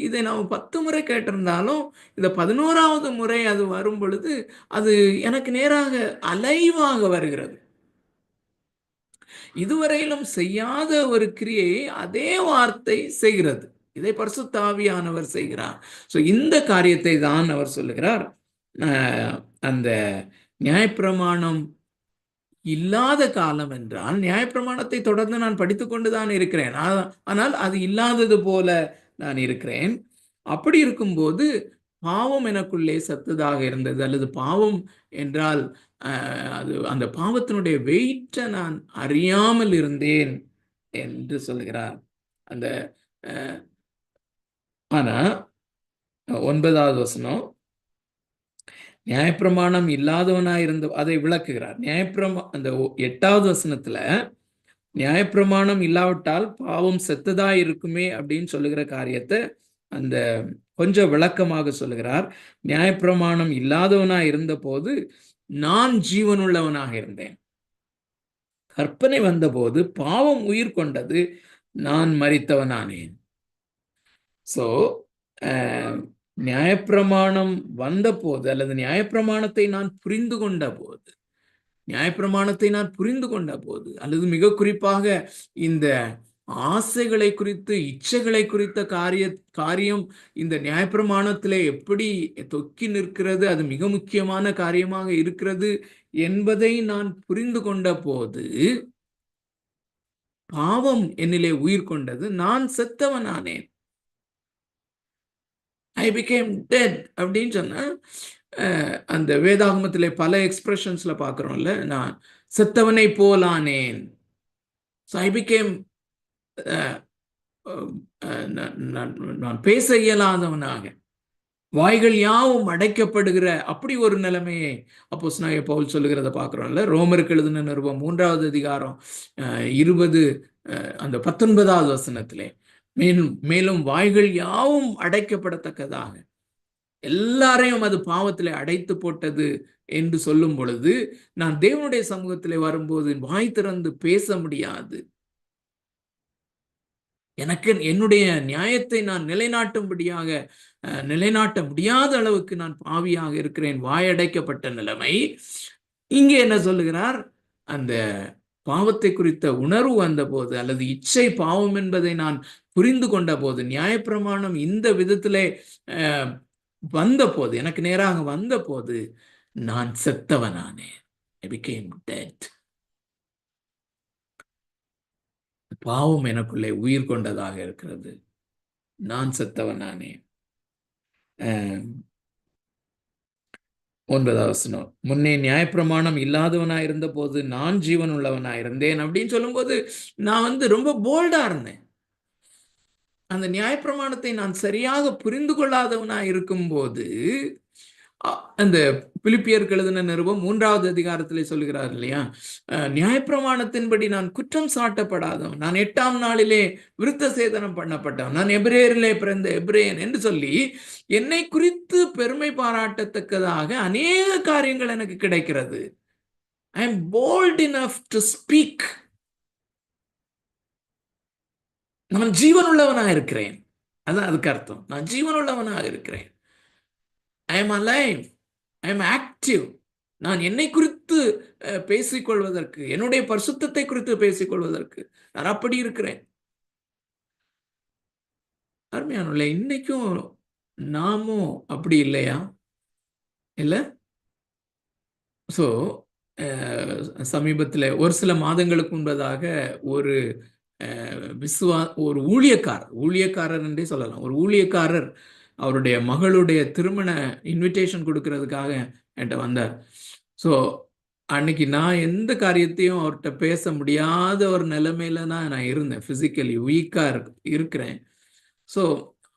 இதை நாம 10 முறை கேட்டிருந்தாலும் இந்த 11வது முறை அது வரும் பொழுது அது எனக்கு நேராக அலைவாக வருகிறது. இதுவரையிலும் செய்யாத ஒரு கிரியையை அதே வார்த்தை செய்கிறது. இதை பரிசுத்த ஆவியானவர் செய்கிறார். சோ இந்த காரியத்தை தான் அவர் சொல்லுகிறார். அந்த நியாயப்பிரமாணம் இல்லாத காலம் என்றால், நியாயப்பிரமாணத்தை தொடர்ந்து நான் படித்துக் கொண்டுதான் இருக்கிறேன். ஆனால் அது இல்லாதது போல நான் இருக்கிறேன். அப்படி இருக்கும்போது பாவம் எனக்குள்ளே சத்ததாக இருந்தது, அல்லது பாவம் என்றால் அது அந்த பாவத்தினுடைய வெயிட்டை நான் அறியாமல் இருந்தேன் என்று சொல்கிறார். அந்த ஆனா 9வது வசனம், நியாயப்பிரமாணம் இல்லாதவனாய் இருந்த அதை விளக்குகிறார். அந்த 8வது வசனத்துல நியாயப்பிரமாணம் இல்லாவிட்டால் பாவம் செத்ததா இருக்குமே அப்படின்னு சொல்லுகிற காரியத்தை அந்த கொஞ்சம் விளக்கமாக சொல்லுகிறார். நியாயப்பிரமாணம் இல்லாதவனாய் இருந்த போது நான் ஜீவனுள்ளவனாக இருந்தேன். கற்பனை வந்தபோது பாவம் உயிர் கொண்டது, நான் மரித்தவனானேன். சோ நியாயப்பிரமாணம் வந்த போது, அல்லது நியாயப்பிரமாணத்தை நான் புரிந்து கொண்ட போது, அல்லது மிக குறிப்பாக இந்த ஆசைகளை குறித்து, இச்சைகளை குறித்த காரியம் இந்த நியாயப்பிரமாணத்திலே எப்படி தொக்கி நிற்கிறது, அது மிக முக்கியமான காரியமாக இருக்கிறது என்பதை நான் புரிந்து கொண்ட போது பாவம் என்னிலே உயிர் கொண்டது, நான் செத்தவனானேன். ஐ பிகேம் டெட் அப்படின்னு சொன்னா, அந்த வேதாகமத்திலே பல எக்ஸ்பிரஷன்ஸ்ல பார்க்கிறோம்ல, நான் செத்தவனை போலானேன். ஐ பிகேம் நான் பேச இயலாதவனாக, வாய்கள் யாவும் அடைக்கப்படுகிற அப்படி ஒரு நிலைமையை அப்போஸ்தலனாகிய பவுல் சொல்லுகிறத பார்க்கிறோம்ல. ரோமருக்கு எழுதின நிருபம் 3வது அதிகாரம் 20 அந்த 19வது வசனத்திலே, மேலும் வாய்கள் யாவும் அடைக்கப்படத்தக்கதாக, எல்லாரையும் அது பாவத்திலே அடைத்து போட்டது என்று சொல்லும் பொழுது, நான் தேவனுடைய சமூகத்திலே வரும்போது வாய் திறந்து பேச முடியாது. எனக்கு என்னுடைய நியாயத்தை நான் நிலைநாட்ட முடியாத அளவுக்கு நான் பாவியாக இருக்கிறேன். வாயடைக்கப்பட்ட நிலைமை. இங்கே என்ன சொல்லுகிறார்? அந்த பாவத்தை குறித்த உணர்வு வந்த போது, அல்லது இச்சை பாவம் என்பதை நான் புரிந்து கொண்ட போது, நியாயப்பிரமாணம் இந்த விதத்திலே வந்த போது, எனக்கு நேராக வந்த போது, நான் செத்தவனானேன். I became dead. பாவம் எனக்குள்ளே உயிர் கொண்டதாக இருக்கிறது, நான் செத்தவனானேன். 9வது வசனம், முன்னே நியாயப்பிரமாணம் இல்லாதவனாய் இருந்த போது நான் ஜீவன் உள்ளவனாய் இருந்தேன் அப்படின்னு சொல்லும்போது, நான் ரொம்ப போல்டா இருந்தேன். அந்த நியாயப்பிரமாணத்தை நான் சரியாக புரிந்து கொள்ளாதவனாய் இருக்கும்போது, அந்த பிலிப்பியருக்கு எழுதின நிருபம் 3வது அதிகாரத்திலே சொல்லுகிறார் இல்லையா, நியாயப்பிரமாணத்தின்படி நான் குற்றம் சாட்டப்படாதவன், நான் 8ஆம் நாளிலே விருத்த சேதனம் பண்ணப்பட்டவன், நான் எபிரேயரிலே பிறந்த எபிரேயன் என்று சொல்லி என்னை குறித்து பெருமை பாராட்டத்தக்கதாக அநேக காரியங்கள் எனக்கு கிடைக்கிறது. I am bold enough to speak. நான் ஜீவனுள்ளவனாக இருக்கிறேன். அதான் அதுக்கு அர்த்தம். நான் ஜீவனுள்ளவனாக இருக்கிறேன். I am alive. I am active. நான் என்னை குறித்து பேசிக்கொள்வதற்கு, என்னுடைய பரிசுத்தத்தை குறித்து பேசிக்கொள்வதற்கு நான் அப்படி இருக்கிறேன். அருமையானவர்களே, இன்னைக்கும் நாமும் அப்படி இல்லையா? இல்ல? ஸோ சமீபத்தில் ஒரு சில மாதங்களுக்கு முன்பதாக ஒரு ஒரு ஊழியக்காரர் என்றே சொல்லலாம், ஒரு ஊழியக்காரர் அவருடைய மகளுடைய திருமண இன்விடேஷன் கொடுக்கறதுக்காக என்கிட்ட வந்தார். ஸோ அன்னைக்கு நான் எந்த காரியத்தையும் அவர்கிட்ட பேச முடியாத ஒரு நிலைமையில தான் நான் இருந்தேன். பிசிக்கலி வீக்கா இருக்கிறேன். ஸோ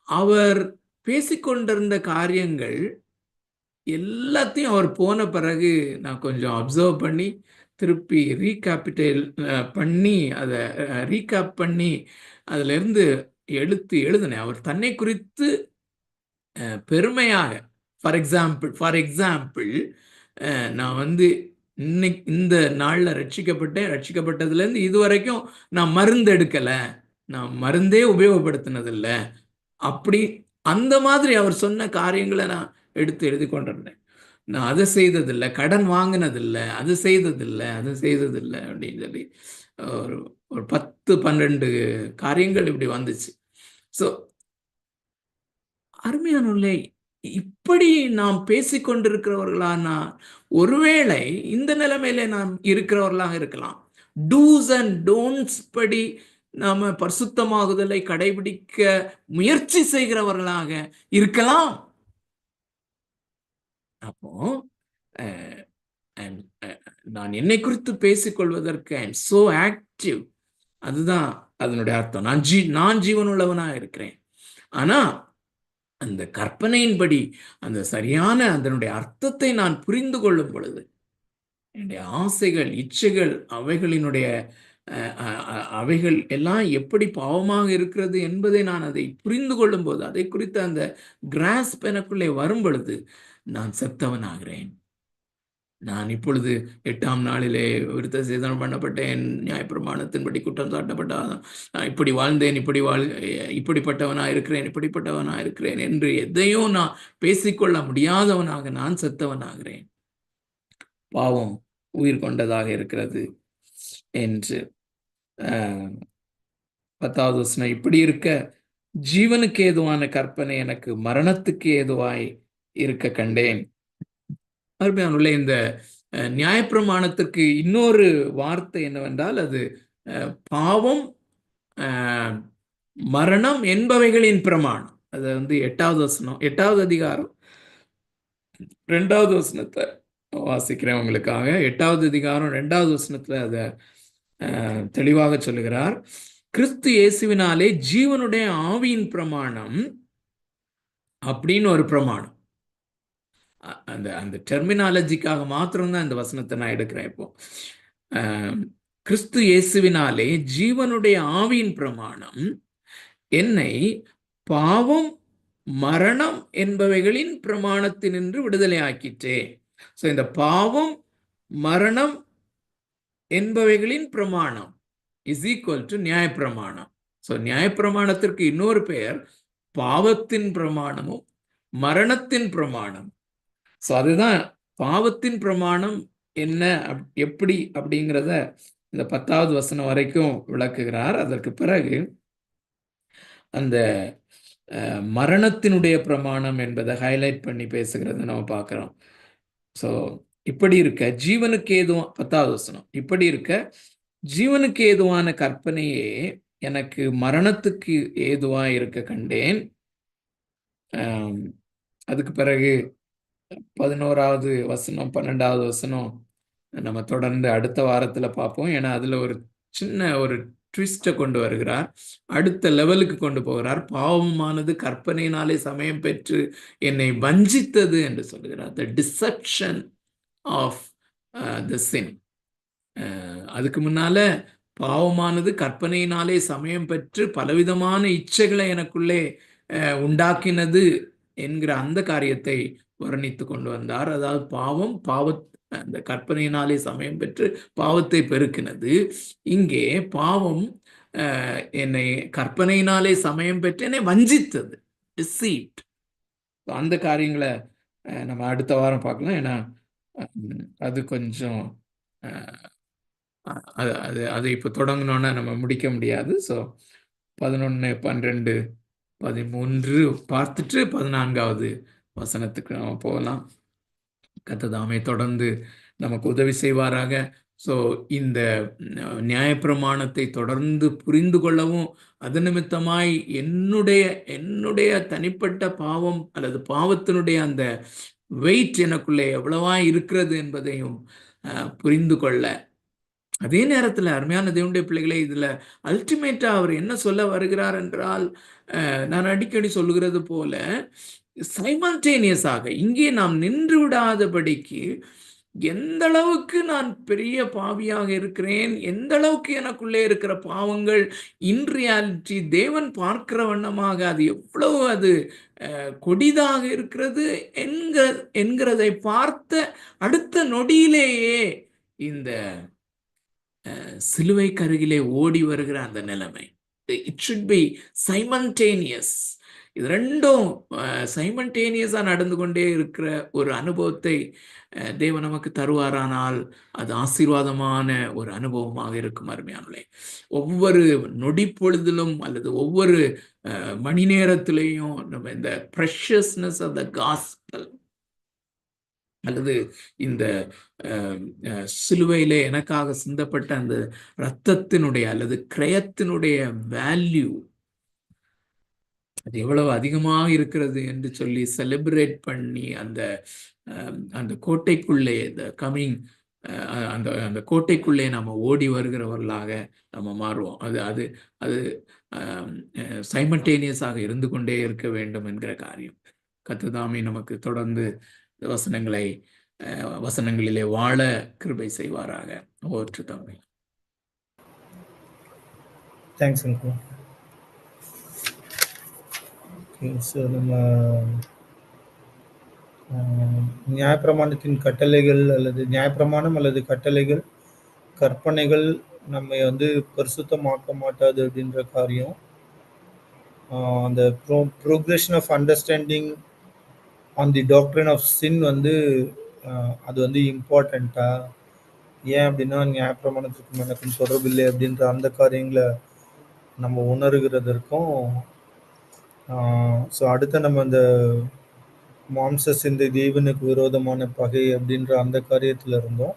அவர் பேசிக்கொண்டிருந்த காரியங்கள் எல்லாத்தையும் அவர் போன பிறகு நான் கொஞ்சம் அப்சர்வ் பண்ணி திருப்பி ரீகேபிட்டல் பண்ணி அதை ரீகேப் பண்ணி அதுல இருந்து எழுதினேன். அவர் தன்னை குறித்து பெருமையாக, ஃபார் எக்ஸாம்பிள் நான் வந்து இன்னைக்கு இந்த நாள்ல ரட்சிக்கப்பட்டதுல இருந்து இதுவரைக்கும் நான் மருந்து எடுக்கல, நான் மருந்தே உபயோகப்படுத்தினதில்லை. அப்படி அந்த மாதிரி அவர் சொன்ன காரியங்களை நான் எடுத்து எழுதி கொண்டிருந்தேன். நான் அதை செய்ததில்லை, கடன் வாங்கினதில்லை, அது செய்ததில்லை அப்படின்னு சொல்லி ஒரு ஒரு 10-12 காரியங்கள் இப்படி வந்துச்சு. ஸோ அருமையானவர்களே, இப்படி நாம் பேசிக்கொண்டிருக்கிறவர்களானா ஒருவேளை இந்த நிலைமையில நாம் இருக்கிறவர்களாக இருக்கலாம். டூஸ் அண்ட் டோன்ட்ஸ் படி நாம பரிசுத்தமாகுதலை கடைபிடிக்க முயற்சி செய்கிறவர்களாக இருக்கலாம். அப்போ நான் என்னை குறித்து பேசிக்கொள்வதற்கு ஐ எம் சோ ஆக்டிவ், அதுதான் அதனுடைய அர்த்தம். நான் ஜீவனுள்ளவனா இருக்கிறேன். ஆனா அந்த கற்பனையின்படி அந்த சரியான அதனுடைய அர்த்தத்தை நான் புரிந்து கொள்ளும் பொழுது என்னுடைய ஆசைகள், இச்சைகள், அவைகள் எல்லாம் எப்படி பாவமாக இருக்கிறது என்பதை நான் அதை புரிந்து கொள்ளும் போது, அதை குறித்த அந்த கிராஸ்ப் எனக்குள்ளே வரும் பொழுது நான் செத்தவனாகிறேன். நான் இப்பொழுது 8ஆம் நாளிலே விருத்த சேதனம் பண்ணப்பட்டேன், நியாயப்பிரமாணத்தின்படி குற்றம் சாட்டப்பட்டால் நான் இப்படி வாழ்ந்தேன், இப்படிப்பட்டவனா இருக்கிறேன் என்று எதையும் நான் பேசிக்கொள்ள முடியாதவனாக நான் செத்தவனாகிறேன். பாவம் உயிர் கொண்டதாக இருக்கிறது என்று 10வது வசனம், இப்படி இருக்க ஜீவனுக்கு ஏதுவான கற்பனை எனக்கு மரணத்துக்கு ஏதுவாய் இருக்க கண்டேன். அருமையானவர்களே, இந்த நியாயப்பிரமாணத்திற்கு இன்னொரு வார்த்தை என்னவென்றால் அது பாவம், மரணம் என்பவைகளின் பிரமாணம். அது வந்து 8வது வசனம், 8வது அதிகாரம் 2வது வசனத்தை வாசிக்கிறேன் உங்களுக்காக. 8வது அதிகாரம் 2வது வசனத்துல அதை தெளிவாக சொல்லுகிறார். கிறிஸ்து இயேசுவினாலே ஜீவனுடைய ஆவியின் பிரமாணம் அப்படின்னு ஒரு பிரமாணம். அந்த டெர்மினாலஜிக்காக மாத்திரம்தான் இந்த வசனத்தை நான் எடுக்கிறேன். இப்போ கிறிஸ்து இயேசுவினாலே ஜீவனுடைய ஆவியின் பிரமாணம் என்னை பாவம், மரணம் என்பவைகளின் பிரமாணத்தினின்று விடுதலை ஆக்கிற்றே. ஸோ இந்த பாவம், மரணம் என்பவைகளின் பிரமாணம் இஸ் ஈக்குவல் டு நியாயப்பிரமாணம். ஸோ நியாயப்பிரமாணத்திற்கு இன்னொரு பெயர் பாவத்தின் பிரமாணமும் மரணத்தின் பிரமாணம். ஸோ அதுதான் பாவத்தின் பிரமாணம் என்ன, எப்படி அப்படிங்கிறத இந்த 10வது வசனம் வரைக்கும் விளக்குகிறார். அதற்கு பிறகு அந்த மரணத்தினுடைய பிரமாணம் என்பதை ஹைலைட் பண்ணி பேசுகிறத நம்ம பார்க்கிறோம். ஸோ இப்படி இருக்க ஜீவனுக்கு ஏதுவா 10வது வசனம், இப்படி இருக்க ஜீவனுக்கு ஏதுவான கற்பனையே எனக்கு மரணத்துக்கு ஏதுவா இருக்க கண்டேன். அதுக்கு பிறகு 11வது வசனம் 12வது வசனம் நம்ம தொடர்ந்து அடுத்த வாரத்துல பார்ப்போம். ஏன்னா அதுல ஒரு சின்ன ஒரு ட்விஸ்ட்டை கொண்டு வருகிறார், அடுத்த லெவலுக்கு கொண்டு போகிறார். பாவமானது கற்பனையினாலே சமயம் பெற்று என்னை வஞ்சித்தது என்று சொல்லுகிறார். த டிசெப்ஷன் ஆஃப் த சின். அதுக்கு முன்னால பாவமானது கற்பனையினாலே சமயம் பெற்று பலவிதமான இச்சைகளை எனக்குள்ளே உண்டாக்கினது என்கிற அந்த காரியத்தை வர்ணித்து கொண்டு வந்தார். அதாவது பாவம் அந்த கற்பனையினாலே சமயம் பெற்று பாவத்தை பெருக்கினது. இங்கே பாவம் என்னை கற்பனையினாலே சமயம் பெற்று என்னை வஞ்சித்தது, டிசீவ்ட். அந்த காரியங்களை நம்ம அடுத்த வாரம் பார்க்கலாம். ஏன்னா அது கொஞ்சம் அது இப்போ தொடங்கினோன்னா நம்ம முடிக்க முடியாது. ஸோ 11, 12, 13 பார்த்துட்டு 14வது வசனத்துக்கு நம்ம போகலாம். கர்த்தர் தாமே தொடர்ந்து நமக்கு உதவி செய்வாராக. ஸோ இந்த நியாயப்பிரமாணத்தை தொடர்ந்து புரிந்து கொள்ளவும், அது நிமித்தமாய் என்னுடைய என்னுடைய தனிப்பட்ட பாவம் அல்லது பாவத்தினுடைய அந்த வெயிட் எனக்குள்ளே எவ்வளவா இருக்கிறது என்பதையும் புரிந்து கொள்ள, அதே நேரத்தில் அருமையான தேவனுடைய பிள்ளைகளே, இதுல அல்டிமேட்டா அவர் என்ன சொல்ல வருகிறார் என்றால், நான் அடிக்கடி சொல்லுகிறது போல சைமல்டேனியஸாக இங்கே நாம் நின்று விடாதபடிக்கு, எந்த அளவுக்கு நான் பெரிய பாவியாக இருக்கிறேன், எந்த அளவுக்கு எனக்குள்ளே இருக்கிற பாவங்கள் இன் ரியாலிட்டி தேவன் பார்க்கிற வண்ணமாக அது எவ்வளவு அது கொடிதாக இருக்கிறது என்கிறதை பார்த்த அடுத்த நொடியிலேயே இந்த சிலுவை கருகிலே ஓடி வருகிற அந்த நிலைமை, இட் ஷுட் பி சைமல்டேனியஸ். இது ரெண்டும் சைமல்டேனியஸா நடந்து கொண்டே இருக்கிற ஒரு அனுபவத்தை தேவன் நமக்கு தருவாரானால் அது ஆசீர்வாதமான ஒரு அனுபவமாக இருக்கும். அருமையானே, ஒவ்வொரு நொடி பொழுதிலும் அல்லது ஒவ்வொரு மணி நேரத்திலையும் நம்ம இந்த ப்ரெஷஸ்னஸ் ஆஃப் த காஸ்பல் அல்லது இந்த சிலுவையிலே எனக்காக சிந்தப்பட்ட அந்த இரத்தத்தினுடைய அல்லது கிரயத்தினுடைய வேல்யூ அது எவ்வளவு அதிகமாக இருக்கிறது என்று சொல்லி செலிப்ரேட் பண்ணி அந்த அந்த கோட்டைக்குள்ளே இந்த கமிங் அந்த அந்த கோட்டைக்குள்ளே நம்ம ஓடி வருகிறவர்களாக நம்ம மாறுவோம். அது அது அது சைமல்டேனியஸாக இருந்து கொண்டே இருக்க வேண்டும் என்கிற காரியம். கர்த்தர் நமக்கு தொடர்ந்து வசனங்களிலே வாழ கிருபை செய்வாராக. ஓற்று தம்பி. Thanks uncle. ஸோ நம்ம நியாயப்பிரமாணத்தின் கட்டளைகள் அல்லது நியாயப்பிரமாணம் அல்லது கட்டளைகள் கற்பனைகள் நம்மை வந்து பரிசுத்தமாக்க மாட்டாது அப்படின்ற காரியம், அந்த progression of understanding on the doctrine of sin வந்து அது வந்து இம்பார்ட்டண்ட்டா, ஏன் அப்படின்னா நியாயப்பிரமாணத்துக்கும் எனக்கும் தொடர்பில்லை அப்படின்ற அந்த காரியங்களை நம்ம உணர்கிறதற்கும், ஸோ அடுத்த நம்ம அந்த மாம்ச சிந்தை தேவனுக்கு விரோதமான பகை அப்படின்ற அந்த காரியத்தில் இருந்தோம்.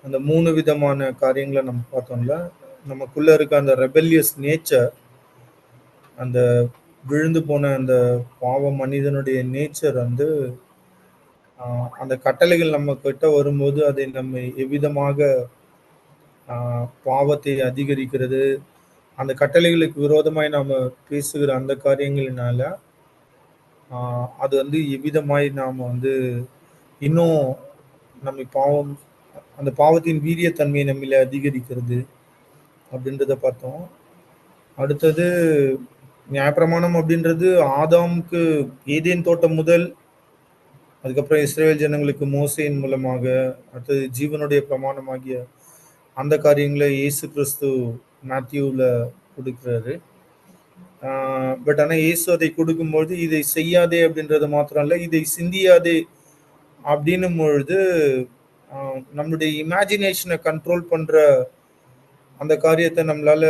அந்த 3 விதமான காரியங்களை நம்ம பார்த்தோம்ல. நமக்குள்ள இருக்க அந்த ரெபெல்லியஸ் நேச்சர், அந்த விழுந்து போன அந்த பாவ மனிதனுடைய நேச்சர் வந்து அந்த கட்டளைகள் நம்ம கிட்ட வரும்போது அதை நம்ம எவ்விதமாக பாவத்தை அதிகரிக்கிறது, அந்த கட்டளைகளுக்கு விரோதமாய் நாம பேசுகிற அந்த காரியங்களினால அது வந்து எவ்விதமாய் நாம் வந்து இன்னும் நம்ம பாவம், அந்த பாவத்தின் வீரியத்தன்மையை நம்மள அதிகரிக்கிறது அப்படின்றத பார்த்தோம். அடுத்தது நியாயப்பிரமாணம் அப்படின்றது ஆதாமுக்கு ஏதேன் தோட்டம் முதல், அதுக்கப்புறம் இஸ்ரேல் ஜனங்களுக்கு மோசையின் மூலமாக, அடுத்தது ஜீவனுடைய பிரமாணமாகிய அந்த காரியங்களை இயேசு கிறிஸ்து மேத்யூவில் கொடுக்குறாரு. பட் ஆனால் இயேசு அதை கொடுக்கும்பொழுது இதை செய்யாதே அப்படின்றது மாத்திரம் இல்லை, இதை சிந்தியாதே அப்படின்னும் பொழுது நம்மளுடைய இமேஜினேஷனை கண்ட்ரோல் பண்ற அந்த காரியத்தை நம்மளால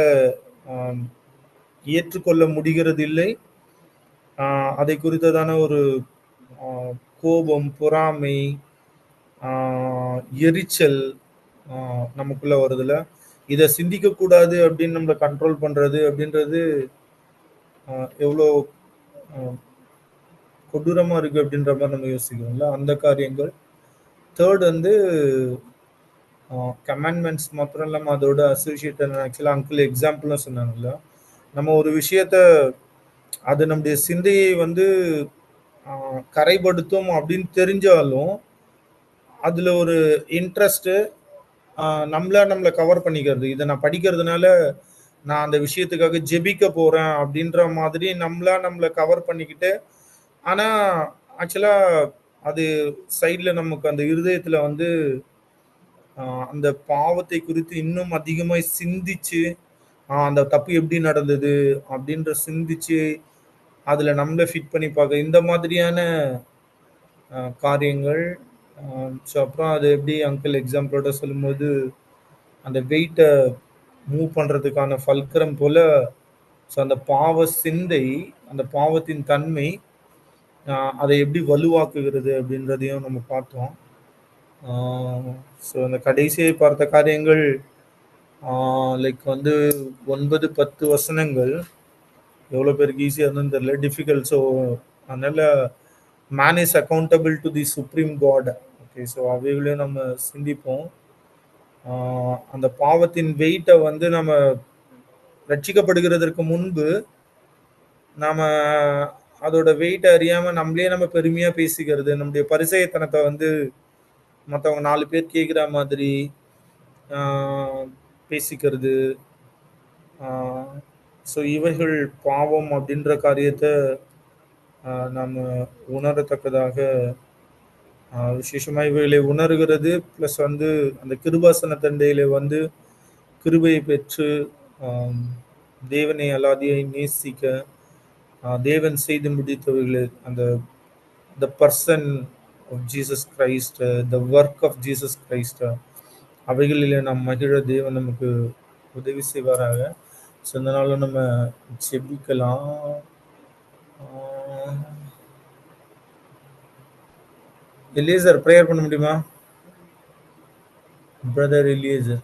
ஏற்றுக்கொள்ள முடிகிறது இல்லை. அதை குறித்ததான ஒரு கோபம், பொறாமை, எரிச்சல் நமக்குள்ள வருதுல. இதை சிந்திக்க கூடாது அப்படின்னு நம்மளை கண்ட்ரோல் பண்றது அப்படின்றது எவ்வளோ கொடூரமா இருக்கு அப்படின்ற மாதிரி நம்ம யோசிக்கிறோம்ல, அந்த காரியங்கள். தேர்ட் வந்து கமாண்ட்மெண்ட்ஸ் மாத்திரம் இல்லாமல் அதோட அசோசியேட்டட், ஆக்சுவலாக அங்கிள் எக்ஸாம்பிள்லாம் சொன்னாங்கல்ல, நம்ம ஒரு விஷயத்த அது நம்முடைய சிந்தையை வந்து கரைப்படுத்தும் அப்படின்னு தெரிஞ்சாலும் அதுல ஒரு இன்ட்ரெஸ்ட் நம்மளை கவர் பண்ணிக்கிறது. இதை நான் படிக்கிறதுனால நான் அந்த விஷயத்துக்காக ஜெபிக்க போறேன் அப்படின்ற மாதிரி நம்மளை கவர் பண்ணிக்கிட்டு, ஆனா ஆக்சுவலா அது சைட்ல நமக்கு அந்த இருதயத்துல வந்து அந்த பாவத்தை குறித்து இன்னும் அதிகமாய் சிந்திச்சு, அந்த தப்பு எப்படி நடந்தது அப்படின்ற சிந்திச்சு அதுல நம்மளை ஃபிட் பண்ணி பார்க்க, இந்த மாதிரியான காரியங்கள். ஸோ அப்புறம் அது எப்படி அங்கிள் எக்ஸாம்பிளோட சொல்லும்போது அந்த வெயிட்டை மூவ் பண்றதுக்கான ஃபல்கரம் போல, ஸோ அந்த பாவ சிந்தை, அந்த பாவத்தின் தன்மை அதை எப்படி வலுவாக்குகிறது அப்படின்றதையும் நம்ம பார்த்தோம். ஸோ அந்த கடைசியை பார்த்த காரியங்கள் லைக் வந்து 9-10 வசனங்கள் எவ்வளோ பேருக்கு ஈஸியாக இருந்ததுன்னு தெரியல, டிஃபிகல்ட். ஸோ அதனால man is accountable to the supreme God. Okay, so அவைகளையும் நம்ம சிந்திப்போம். அந்த பாவத்தின் வெயிட்டை வந்து நம்ம ரட்சிக்கப்படுகிறதற்கு முன்பு நாம அதோட வெயிட்டை அறியாம நம்மளே நம்ம பெருமையா பேசிக்கிறது, நம்முடைய பரிசயத்தனத்தை வந்து மற்றவங்க 4 பேர் கேட்குற மாதிரி பேசிக்கிறது. ஸோ இவைகள் பாவம் அப்படின்ற காரியத்தை நம்ம உணரத்தக்கதாக விசேஷமாக இவைகளை உணர்கிறது. ப்ளஸ் வந்து அந்த கிருபாசன தண்டையில வந்து கிருபையை பெற்று தேவனை அல்லாதியை நேசிக்க தேவன் செய்து முடித்தவர்களை அந்த the person of Jesus Christ, the work of Jesus Christ, அவைகளில் நாம் மகிழ தேவன் நமக்கு உதவி செய்வாராக. ஸோ இதனால நம்ம ஜெபிக்கலாம். எலியேசர் ப்ரேயர் பண்ண முடியுமா? பிரதர் எலியேசர்.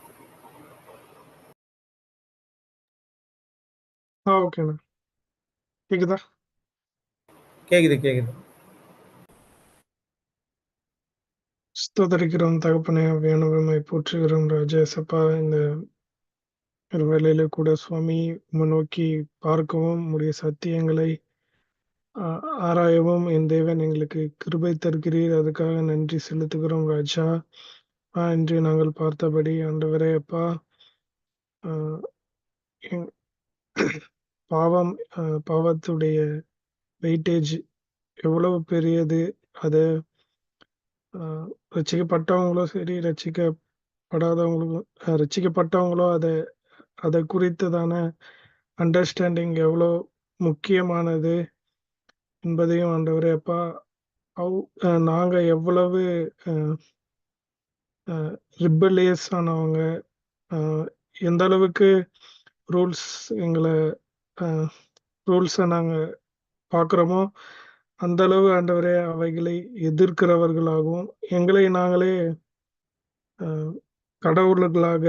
ஓகேண்ணா. கேக்குதா? கேக்குது கேக்குது. ஸ்தோத்தரிக்கிறோம் தகப்பனே, வேணுமை போற்றுகிறோம் ராஜேசப்பா. இந்த வேலையில கூட சுவாமி நோக்கி பார்க்கவும் உடைய சத்தியங்களை ஆராயவும் என் தேவன் எங்களுக்கு கிருபை தருகிறீர். அதுக்காக நன்றி செலுத்துகிறோம் ராஜா. இன்று நாங்கள் பார்த்தபடி ஆண்டவரே அப்பா, பாவத்துடைய வெயிட்டேஜ் எவ்வளவு பெரியது, அதை ரட்சிக்கப்பட்டவங்களோ சரி, ரட்சிக்கப்பட்டவங்களோ அதை குறித்ததான அண்டர்ஸ்டாண்டிங் எவ்வளோ முக்கியமானது என்பதையும் ஆண்டவரே அப்பா, நாங்க எவ்வளவு ரிபலியஸ் ஆனவங்க, எந்த அளவுக்கு ரூல்ஸை நாங்க பார்க்குறோமோ அந்த அளவு ஆண்டவரே அவைகளை எதிர்க்கிறவர்களாகவும் எங்களை நாங்களே கடவுள்களாக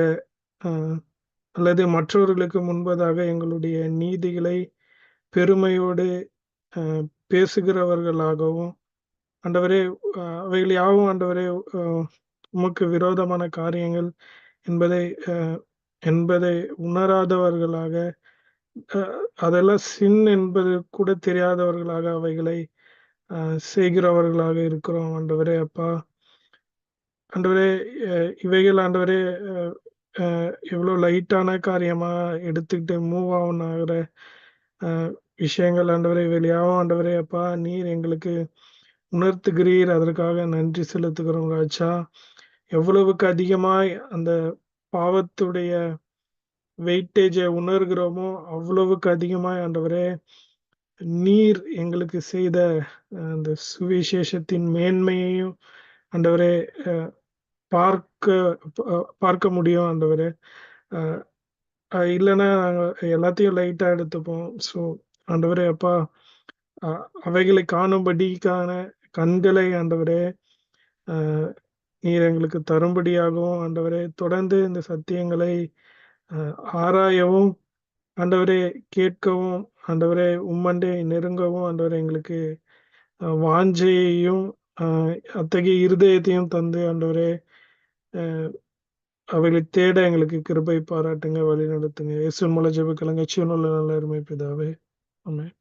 அல்லது மற்றவர்களுக்கு முன்பதாக எங்களுடைய நீதிகளை பெருமையோடு பேசுகிறவர்களாகவும் ஆண்டவரே, அவைகள் யாவும் ஆண்டவரே உமக்கு விரோதமான காரியங்கள் என்பதை உணராதவர்களாக, அதெல்லாம் சின் என்பது கூட தெரியாதவர்களாக அவைகளை செய்கிறவர்களாக இருக்கிறோம் ஆண்டவரே அப்பா. ஆண்டவரே, இவைகள் ஆண்டவரே எவ்வளோ லைட்டான காரியமா எடுத்துக்கிட்டு மூவ் ஆகிற விஷயங்கள் ஆண்டவரே, வெளியாகும் ஆண்டவரே அப்பா, நீர் எங்களுக்கு உணர்த்துகிறீர். அதற்காக நன்றி செலுத்துகிறோம் ராஜா. எவ்வளவுக்கு அதிகமாய் அந்த பாவத்துடைய வெயிட்டேஜை உணர்கிறோமோ அவ்வளவுக்கு அதிகமாய் ஆண்டவரே, நீர் எங்களுக்கு செய்த அந்த சுவிசேஷத்தின் மேன்மையையும் ஆண்டவரே பார்க்க முடியும் ஆண்டவரே. இல்லைன்னா நாங்கள் எல்லாத்தையும் லைட்டா எடுத்துப்போம். ஸோ ஆண்டவரே அப்பா, அவைகளை காணும்படிக்கான கண்களை ஆண்டவரே நீர் எங்களுக்கு தரும்படியாகவும் ஆண்டவரே, தொடர்ந்து இந்த சத்தியங்களை ஆராயவும் ஆண்டவரே, கேட்கவும் ஆண்டவரே, உம்மண்டே நெருங்கவும் ஆண்டவரே எங்களுக்கு வாஞ்சையையும் அத்தகைய இருதயத்தையும் தந்து ஆண்டவரே அவைகளை தேட எங்களுக்கு கிருபை பாராட்டுங்க, வழி நடத்துங்க. இயேசுவின் மூலம் ஜெபிக்கிறோம் ஜீவனுள்ள நல்ல அருமை பிதாவே, ஆமென்.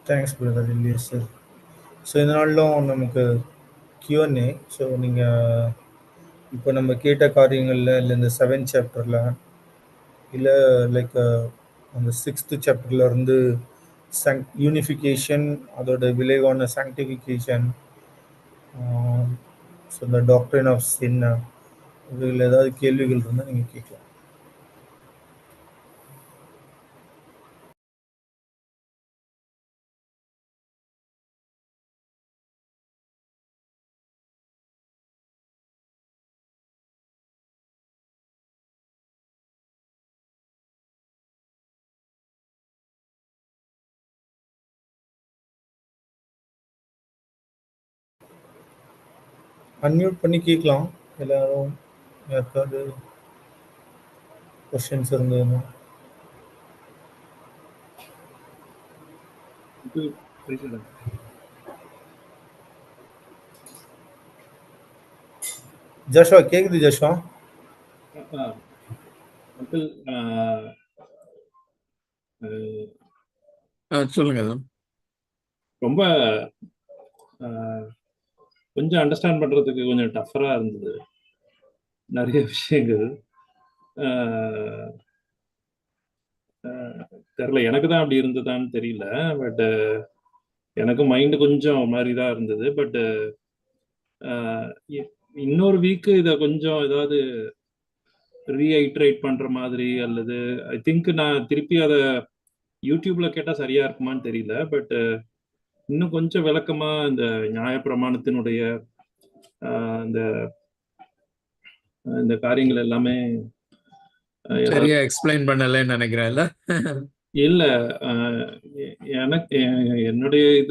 Thanks brother Eliezer. ஸோ இதனாலும் நமக்கு Q&A. ஸோ நீங்கள் இப்போ நம்ம கேட்ட காரியங்களில் இல்லை இந்த 7th சாப்டரில் இல்லை லைக் அந்த 6th சாப்டரில் இருந்து யூனிஃபிகேஷன், அதோட விளைவான சாங்டிஃபிகேஷன், ஸோ இந்த டாக்டரின் ஆஃப் சின், இதில் ஏதாவது கேள்விகள் இருந்தால் நீங்கள் கேட்கலாம். அன்மியூட் பண்ணி கேட்கலாம் எல்லாரும், யாருக்காவது கொஸ்டின்ஸ் இருந்ததுன்னா. ஜஷ்வா கேக்குது ஜஷ்வா? அங்கிள் சொல்லுங்க. ரொம்ப கொஞ்சம் அண்டர்ஸ்டாண்ட் பண்றதுக்கு கொஞ்சம் டஃபரா இருந்தது நிறைய விஷயங்கள். தெரியல, எனக்கு தான் அப்படி இருந்ததான்னு தெரியல. பட் எனக்கு மைண்டு கொஞ்சம் மாதிரி தான் இருந்தது. பட் இன்னொரு வீக்கு இதை கொஞ்சம் ஏதாவது ரீஐட்ரேட் பண்ற மாதிரி, அல்லது ஐ திங்க் நான் திருப்பி அதை யூடியூப்ல கேட்டா சரியா இருக்குமான்னு தெரியல. பட் இன்னும் கொஞ்சம் விளக்கமா இந்த நியாயப்பிரமாணத்தினுடைய இந்த காரியங்கள் எல்லாமே சரியா எக்ஸ்பிளைன் பண்ணலன்னு நினைக்கிறேன்ல. இல்ல, எனக்கு என்னுடைய இது